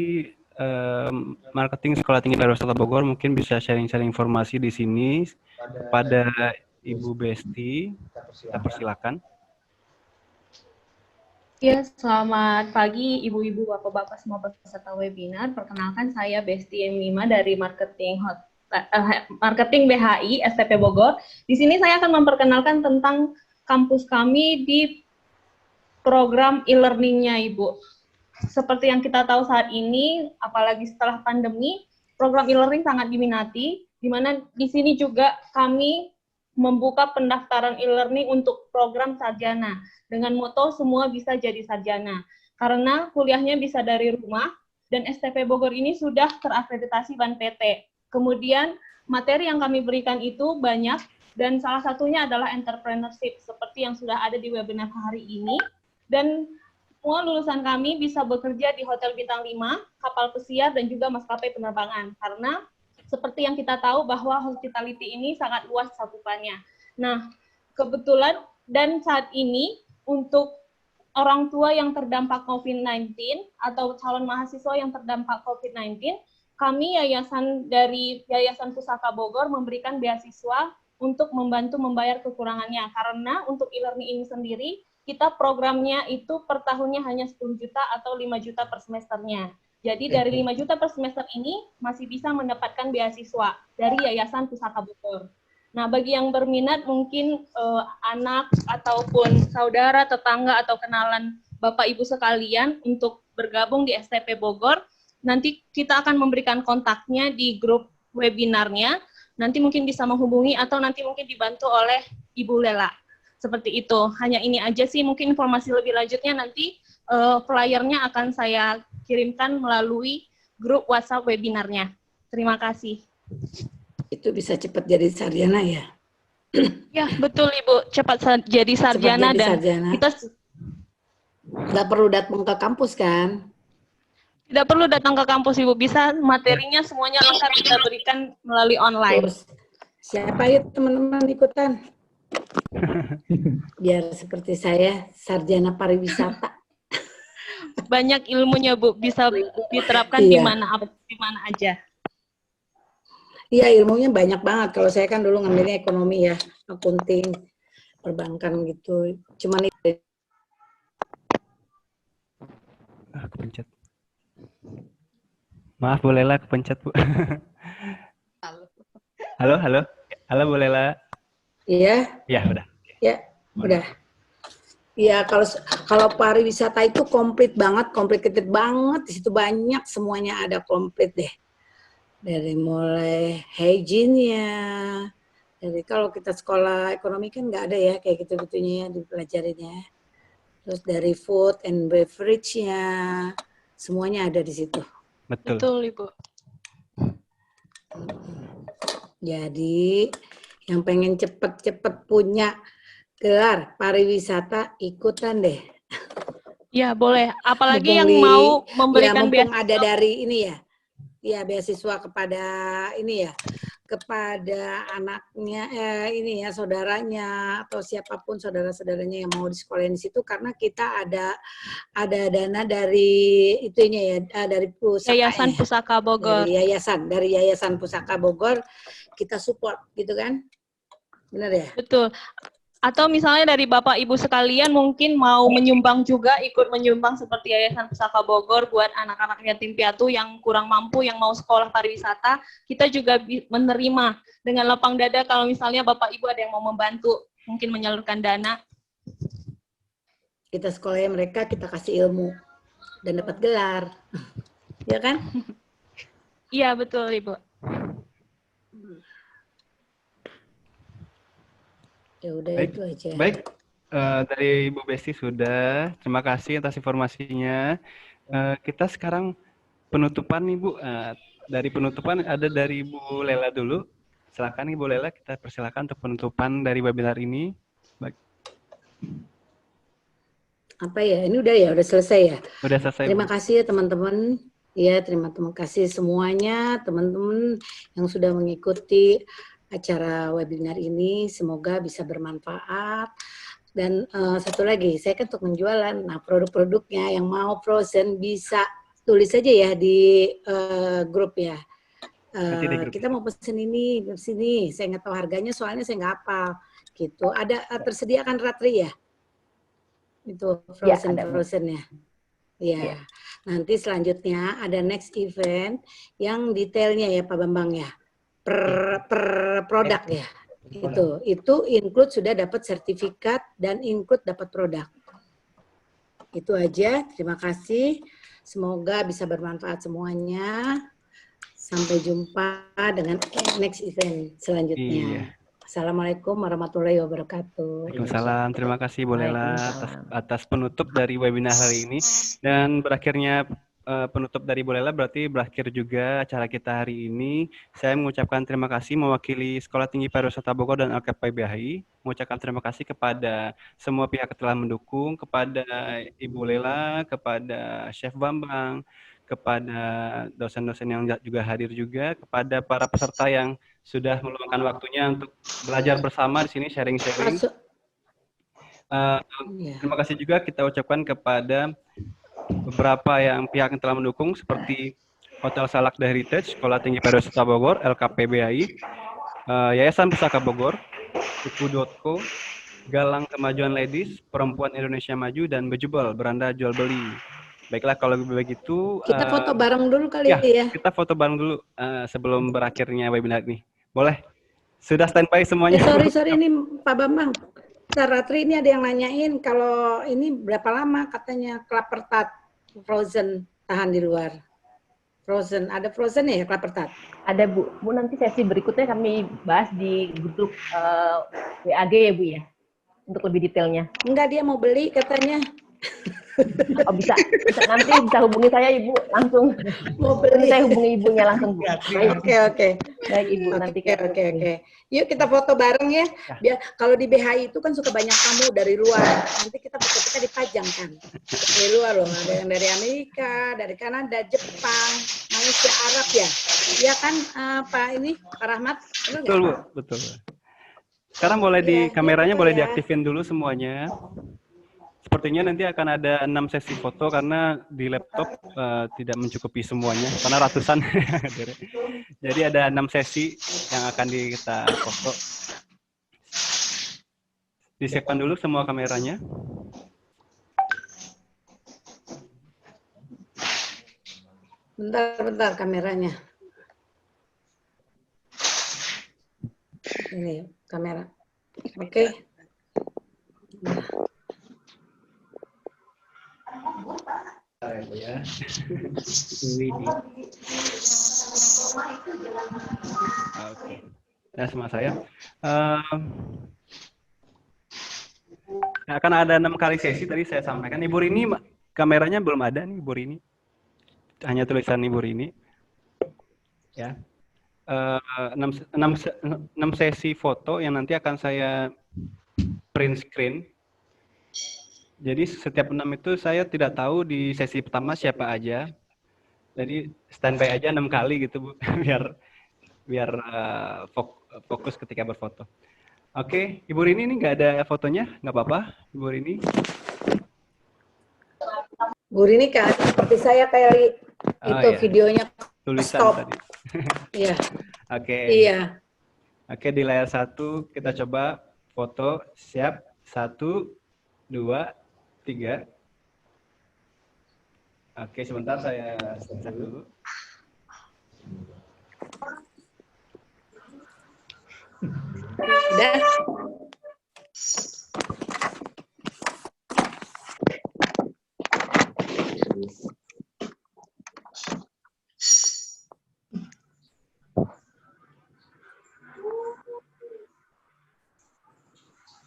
marketing Sekolah Tinggi Pariwisata Bogor, mungkin bisa sharing-sharing informasi di sini kepada Ibu Besti. Kita persilakan. Ya, selamat pagi Ibu-Ibu, Bapak-Bapak semua peserta webinar. Perkenalkan saya Besti Emima dari Marketing BHI STP Bogor. Di sini saya akan memperkenalkan tentang kampus kami di program e-learning-nya, Ibu. Seperti yang kita tahu saat ini, apalagi setelah pandemi, program e-learning sangat diminati, di mana di sini juga kami membuka pendaftaran e-learning untuk program sarjana, dengan moto semua bisa jadi sarjana. Karena kuliahnya bisa dari rumah, dan STP Bogor ini sudah terakreditasi BAN PT. Kemudian, materi yang kami berikan itu banyak, dan salah satunya adalah entrepreneurship, seperti yang sudah ada di webinar hari ini, dan semua lulusan kami bisa bekerja di Hotel Bintang 5, kapal pesiar, dan juga maskapai penerbangan. Karena seperti yang kita tahu bahwa hospitality ini sangat luas cakupannya. Nah, kebetulan dan saat ini untuk orang tua yang terdampak COVID-19 atau calon mahasiswa yang terdampak COVID-19, kami dari Yayasan Pusaka Bogor memberikan beasiswa untuk membantu membayar kekurangannya. Karena untuk e-learning ini sendiri, kita programnya itu per tahunnya hanya 10 juta atau 5 juta per semesternya. Jadi dari 5 juta per semester ini masih bisa mendapatkan beasiswa dari Yayasan Pusaka Bogor. Nah, bagi yang berminat mungkin anak ataupun saudara, tetangga atau kenalan Bapak Ibu sekalian untuk bergabung di STP Bogor, nanti kita akan memberikan kontaknya di grup webinarnya. Nanti mungkin bisa menghubungi atau nanti mungkin dibantu oleh Ibu Lela. Seperti itu. Hanya ini aja sih, mungkin informasi lebih lanjutnya nanti flyernya akan saya kirimkan melalui grup WhatsApp webinarnya. Terima kasih. Itu bisa cepat jadi sarjana ya? Ya, betul Ibu. Cepat jadi sarjana dan sarjana. kita nggak perlu datang ke kampus kan? tidak perlu datang ke kampus Ibu. Bisa materinya semuanya lengkap kita berikan melalui online. Terus, siapa ya teman-teman ikutan? Biar seperti saya, sarjana pariwisata. Banyak ilmunya Bu, bisa diterapkan Iya. di mana aja. Iya, ilmunya banyak banget. Kalau saya kan dulu ngambilnya ekonomi ya, akunting, perbankan gitu. Cuman itu. Kepencet. Maaf Bu Lela, kepencet Bu. Halo Bu Lela. Iya, Ya, udah. ya, udah. Iya, kalau pariwisata itu komplit banget, complicated banget. Di situ banyak, semuanya ada komplit deh. Dari mulai hygiene-nya, dari kalau kita sekolah ekonomi kan nggak ada ya kayak gitu-gitunya ya dipelajarinnya. Terus dari food and beverage-nya, semuanya ada di situ. Betul. Betul Ibu. Jadi yang pengen cepet-cepet punya gelar pariwisata ikutan deh. Ya boleh. Apalagi Mumpung yang mau memberikan mumpung beasiswa. ada dari ini ya. Ya beasiswa kepada ini ya, kepada anaknya ini ya, saudaranya atau siapapun saudara-saudaranya yang mau disekolahin di situ, karena kita ada dana dari itunya ya, dari pusaka Yayasan Pusaka Bogor. dari Yayasan Pusaka Bogor kita support gitu kan. Benar ya? Betul. Atau misalnya dari Bapak Ibu sekalian mungkin mau menyumbang juga, ikut menyumbang seperti Yayasan Pusaka Bogor buat anak-anak yatim piatu yang kurang mampu, yang mau sekolah pariwisata, kita juga menerima dengan lapang dada kalau misalnya Bapak Ibu ada yang mau membantu, mungkin menyalurkan dana. Kita sekolahnya mereka, kita kasih ilmu dan dapat gelar. Ya kan? Iya, betul Ibu. Ya udah Baik, itu aja. Baik, dari Ibu Besti sudah. Terima kasih atas informasinya. Kita sekarang penutupan nih Bu. Dari penutupan ada dari Ibu Lela dulu. Silakan Ibu Lela, kita persilakan untuk penutupan dari webinar ini. Baik. Apa ya? Ini udah ya, udah selesai ya. Sudah selesai. Terima Bu. kasih ya teman-teman. Ya, terima kasih semuanya, teman-teman yang sudah mengikuti acara webinar ini. Semoga bisa bermanfaat. Dan satu lagi, saya kan untuk menjualan. Nah, produk-produknya yang mau frozen bisa tulis saja ya di grup ya. Nanti di grup. Kita mau pesen ini di sini. Saya nggak tahu harganya, soalnya saya nggak hafal. Gitu. Ada tersedia kan Ratri ya? Itu frozen ya. Ya. Nanti selanjutnya ada next event yang detailnya ya Pak Bambang ya. Per produk ya. Itu include sudah dapat sertifikat dan include dapat produk. Itu aja. Terima kasih. Semoga bisa bermanfaat semuanya. Sampai jumpa dengan next event selanjutnya. Iya. Assalamualaikum warahmatullahi wabarakatuh. Waalaikumsalam. Terima kasih Bu Lela atas penutup dari webinar hari ini. Dan berakhirnya penutup dari Bu Lela berarti berakhir juga acara kita hari ini. Saya mengucapkan terima kasih mewakili Sekolah Tinggi Pariwisata Bogor dan LKPBHI. Mengucapkan terima kasih kepada semua pihak yang telah mendukung, kepada Ibu Lela, kepada Chef Bambang, kepada dosen-dosen yang juga hadir juga, kepada para peserta yang sudah meluangkan waktunya untuk belajar bersama di sini, sharing-sharing. Terima kasih juga kita ucapkan kepada beberapa pihak yang telah mendukung, seperti Hotel Salak The Heritage, Sekolah Tinggi Pariwisata Bogor, LKPBHI, Yayasan Pusaka Bogor, Buku.co, Galang Kemajuan Ladies, Perempuan Indonesia Maju, dan Bejubel, Beranda Jual Beli. Baiklah, kalau begitu kita foto bareng dulu kali ya. Kita foto bareng dulu sebelum berakhirnya webinar ini. Boleh? Sudah standby semuanya? Sorry ini Pak Bambang. Ratri ini ada yang nanyain kalau ini berapa lama katanya kelapa tart frozen tahan di luar. Frozen, ada frozen ya kelapa tart? Ada Bu. Bu, nanti sesi berikutnya kami bahas di grup WAG ya Bu ya. Untuk lebih detailnya. Enggak, dia mau beli katanya. Oh, bisa nanti bisa hubungi saya Ibu langsung. Mau beli. Saya hubungi ibunya langsung Bu. Oke. Baik Ibu, nanti Oke. Yuk kita foto bareng ya. Biar kalau di BHI itu kan suka banyak tamu dari luar. Nanti kita foto dipajang kan. Dari luar loh, ada yang dari Amerika, dari Kanada, Jepang, Malaysia, Arab ya. Iya kan Pak Rahmat? Betul Bu, betul. Sekarang boleh kameranya boleh diaktifin dulu semuanya. Sepertinya nanti akan ada 6 sesi foto karena di laptop tidak mencukupi semuanya karena ratusan. Jadi ada 6 sesi yang akan kita foto. Disiapkan dulu semua kameranya. Bentar kameranya. Ini kamera. Oke. Ya. Oke. Nah, sama saya. Akan ada 6 kali sesi tadi saya sampaikan. Ibu Rini kameranya belum ada nih Ibu Rini. Hanya tulisan Ibu Rini. Ya. 6 sesi foto yang nanti akan saya print screen. Jadi setiap 6 itu saya tidak tahu di sesi pertama siapa aja. Jadi standby aja 6 kali gitu Bu, biar fokus ketika berfoto. Oke, Ibu Rini ini nggak ada fotonya, nggak apa-apa, Ibu Rini. Bu Rini kan seperti saya kayak itu iya. videonya tulisan stop. Tadi. Iya. Oke. Iya. Oke, di layar 1 kita coba foto, siap, 1, 2, 3. Oke, sebentar saya cek dulu. Udah.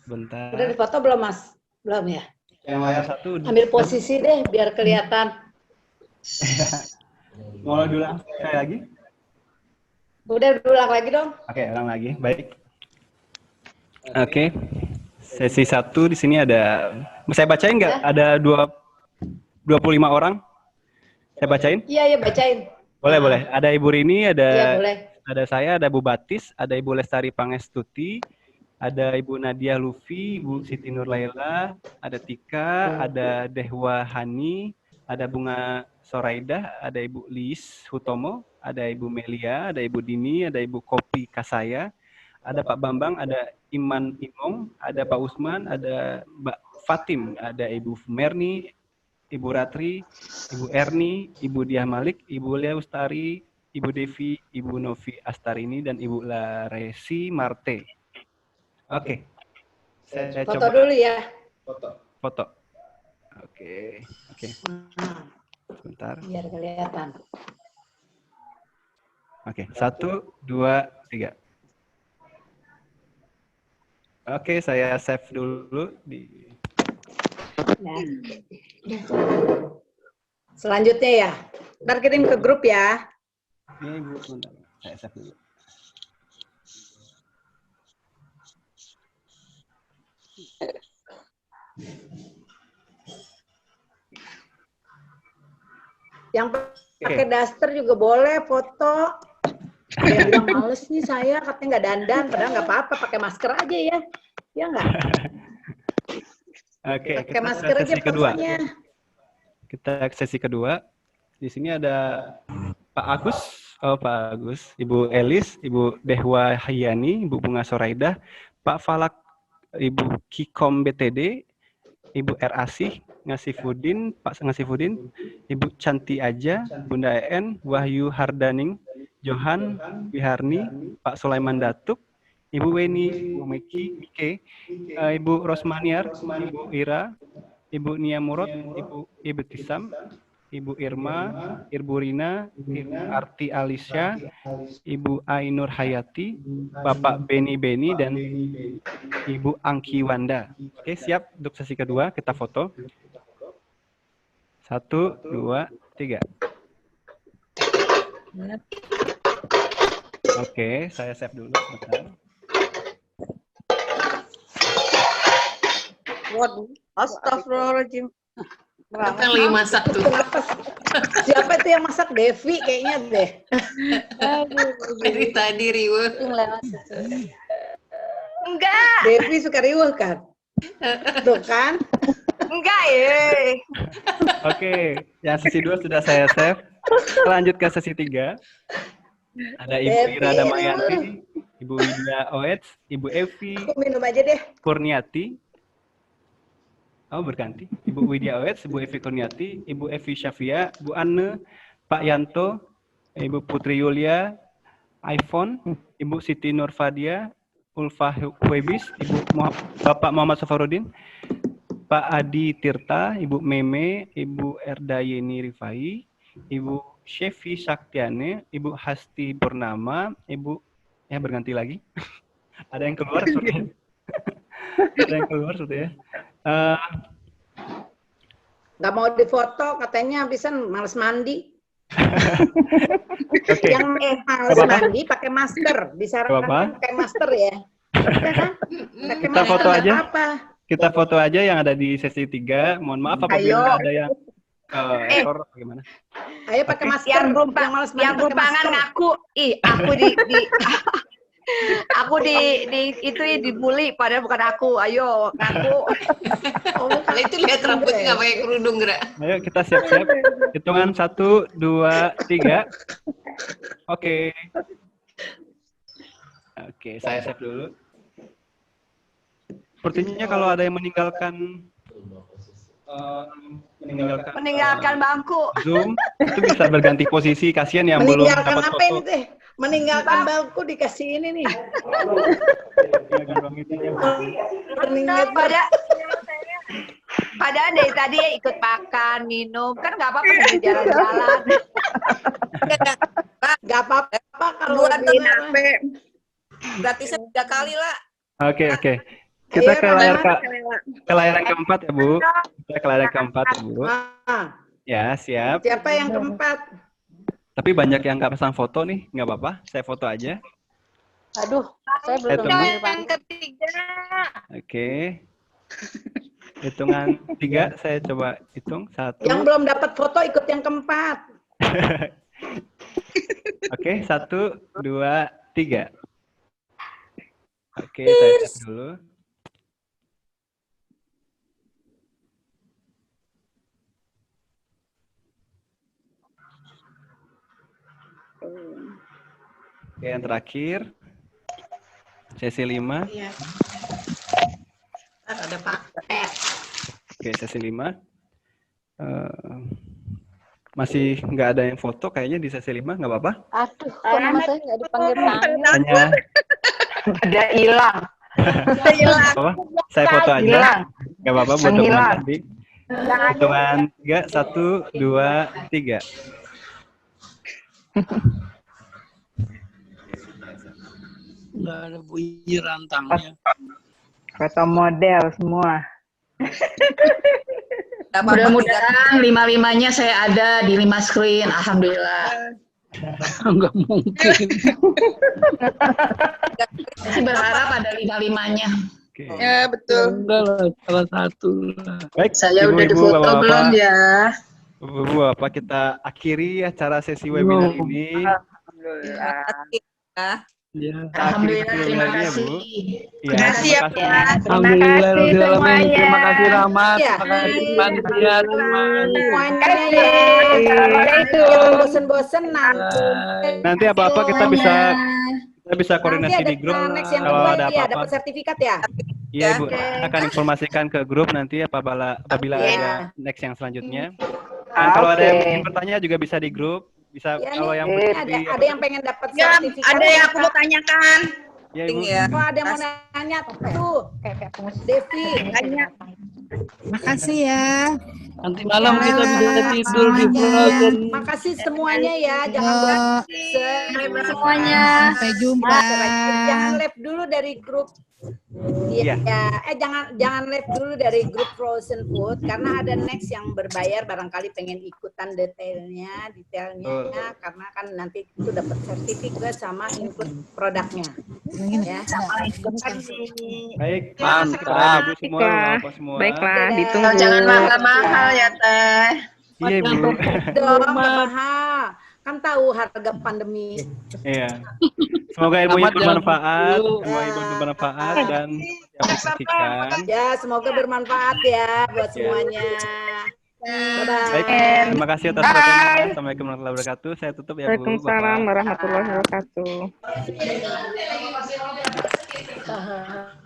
Bentar. Udah difoto belum Mas? Belum ya? Yang layar 1. Ambil posisi deh biar kelihatan. Mau diulang sekali lagi? Udah ulang lagi dong. Oke, ulang lagi. Baik. Oke. Sesi 1 di sini ada, saya bacain nggak? Ada 25 orang. Saya bacain? Iya, bacain. Boleh. Ada Ibu Rini, ada Iya, boleh. Ada saya, ada Bu Batis, ada Ibu Lestari Pangestuti, ada Ibu Nadia Lufi, Ibu Siti Nurlaila, ada Tika, ada Dehwa Hani, ada Bunga Soraidah, ada Ibu Lis Hutomo, ada Ibu Melia, ada Ibu Dini, ada Ibu Kopi Kasaya, ada Pak Bambang, ada Iman Imong, ada Pak Usman, ada Mbak Fatim, ada Ibu Merni, Ibu Ratri, Ibu Erni, Ibu Diah Malik, Ibu Lia Ustari, Ibu Devi, Ibu Novi Astarini, dan Ibu Laresi Marte. Oke. Saya Foto coba dulu ya. foto. Oke. Sebentar. Biar kelihatan. Oke, 1, 2, 3. Oke, saya save dulu di. Nah. Selanjutnya ya. Ntar kirim ke grup ya. Ini Ibu, sebentar. Saya save dulu. Yang pakai daster juga boleh foto. Yang bilang males nih saya, katanya nggak dandan, padahal nggak apa-apa, pakai masker aja ya. Ya nggak? Oke, Pakai kita masker aja sesi kedua. fotonya. Kita ke sesi kedua. Di sini ada Pak Agus, Pak Agus, Ibu Elis, Ibu Dehwa Hayani, Ibu Bunga Soraidah, Pak Falak, Ibu Kikom BTD, Ibu R. Asih, Ngasifudin, Pak Ngasifudin, Ibu Canti Aja, Bunda EN, Wahyu Hardaning, Johan Wiharni, Pak Sulaiman Datuk, Ibu Weni Mike, Ibu Rosmaniar, Ibu Ira, Ibu Nia Murad, Ibu Tisam, Ibu Irma, Ibu Rina, Ibu Arti Alisya, Ibu Ainur Hayati, Bapak Beni, dan Ibu Angki Wanda. Oke, siap untuk sesi kedua, kita foto. 1, 2, 3. Oke, saya save dulu sebentar. Waduh, astagfirullahaladzim. Apa yang lagi masak tuh? Siapa itu yang masak? Devi kayaknya deh. Dari tadi riuh. Enggak, Devi suka riuh kan? Tuh kan? enggak ya. Oke, yang sesi 2 sudah saya save. Lanjut ke sesi 3. Ada Ibu Ira Damayanti, Ibu Widya Oets, Ibu Evi Aku minum aja deh. Kurniati. Oh, berganti. Ibu Widya Oets, Ibu Evi Kurniati, Ibu Evi Syafia, Bu Anne, Pak Yanto, Ibu Putri Yulia, iPhone, Ibu Siti Nurfadia, Ulfa Huebis, Bapak Muhammad Safarudin, Pak Adi Tirta, Ibu Meme, Ibu Erda Yeni Rifai, Ibu Shefi Saktiane, Ibu Hasti Purnama, Ibu, ya berganti lagi. Ada yang keluar sepertinya. Ada yang keluar sepertinya. Nggak mau difoto, katanya habisan males mandi. Oke. Yang males mandi pakai masker. Disarankan pakai masker ya. Ya kan? Pakai Kita masker, foto nggak aja. apa-apa. Kita foto aja yang ada di sesi 3. Mohon maaf apabila ada yang error gimana. Ayo pakai masker. Yang males mandi yang pakai rumpangan masker. ngaku, aku itu dibully padahal bukan aku. Ayo, ngaku. Kalau itu lihat rambutnya nggak pakai kerudung, gerak. Ayo kita siap-siap. Hitungan 1, 2, 3. Oke. Oke, saya save dulu. Sepertinya kalau ada yang meninggalkan Meninggalkan bangku. Zoom, itu bisa berganti posisi. Kasihan yang belum Meninggalkan dapat apa ini foto. teh? Meninggalkan bangku dikasih ini nih. Meninggalkan Padahal dari tadi ya ikut makan, minum, kan nggak apa-apa sambil jalan-jalan. nggak apa-apa kalau Dua di HP. Berarti 3 kali lah. Oke. Kita Ayo, ke layar Rama. ke layar yang keempat ya Bu. Kita ke layar keempat ya Bu. Ah, Ya siap. siapa yang keempat? Tapi banyak yang nggak pasang foto nih, nggak apa-apa. Saya foto aja. Aduh, saya Saya belum tunggu. Yang ketiga. Oke. Hitungan 3 saya coba hitung. 1. Yang belum dapat foto ikut yang keempat. Oke, 1, 2, 3. Oke, saya cek dulu. Oke, yang terakhir. Sesi 5. Iya. Ada Pak. Oke, sesi 5. Masih nggak ada yang foto kayaknya di sesi 5, nggak apa-apa? Aduh, kok nama saya nggak dipanggil tanya? Hanya Udah hilang. apa? Saya foto aja. Hilang. Nggak apa-apa buat Hilang. teman tadi. Hitungan 3, 1, 2, 3. Nggak ada bunyi rantangnya. Foto model semua. Mudah-mudahan 5-5-nya saya ada di 5 screen. Alhamdulillah. Nggak mungkin. Saya berharap ada 5-5-nya. Ya, betul. Enggak lah, salah satu lah. Baik, Saya udah Ibu-ibu, difoto Bapak-bapak. belum ya? Ibu, Bapak, kita akhiri acara sesi webinar ini. Alhamdulillah. Ya. Alhamdulillah, terima kasih. Terima kasih ya, Pak. Alhamdulillah, kasih semuanya. terima kasih Rahmat, Iya. terima kasih panitia semuanya. Semuanya ya. Assalamualaikum. Jangan bosen-bosen nanti. Nanti apa-apa kita bisa koordinasi Nanti ada di grup next yang kalau kedua ada ya, apa-apa. dapat sertifikat ya. Iya, Ibu. Akan informasikan ke grup nanti apabila Iya. ada next yang selanjutnya. Dan kalau ada yang ingin bertanya juga bisa di grup. Bisa Ya, kalau nih, yang ini bersedia. ada yang pengen dapat Ya, sertifikat. ada yang aku mau tanyakan. Ya, Ibu. Ya. Oh, ada yang mau nanya tuh. Devi. Makasih ya. Nanti malam kita bisa tidur di Frozen. Makasih semuanya ya, jangan bosan. Semuanya. Sampai jumpa. Jangan left dulu dari grup. Iya. Jangan left dulu dari grup Frozen Food karena ada next yang berbayar barangkali pengen ikutan detailnya karena kan nanti itu dapat sertifikat sama input produknya. Ya. Baik, Mantap. Ibu semua, Bapak semua. Baiklah, ditunggu. Jangan mahal-mahal ya, Teh. Iya, Ibu. Dong, mahal. Kan tahu harga pandemi. Iya. Semoga ilmunya Selamat jalan bermanfaat, dulu. semua ilmu bermanfaat dan diaplikasikan. Ya, semoga bermanfaat ya buat semuanya. Bye-bye. Baik, terima kasih atas perhatiannya. Assalamualaikum warahmatullahi wabarakatuh. Saya tutup ya, Bu. Waalaikumsalam Bapak. warahmatullahi wabarakatuh.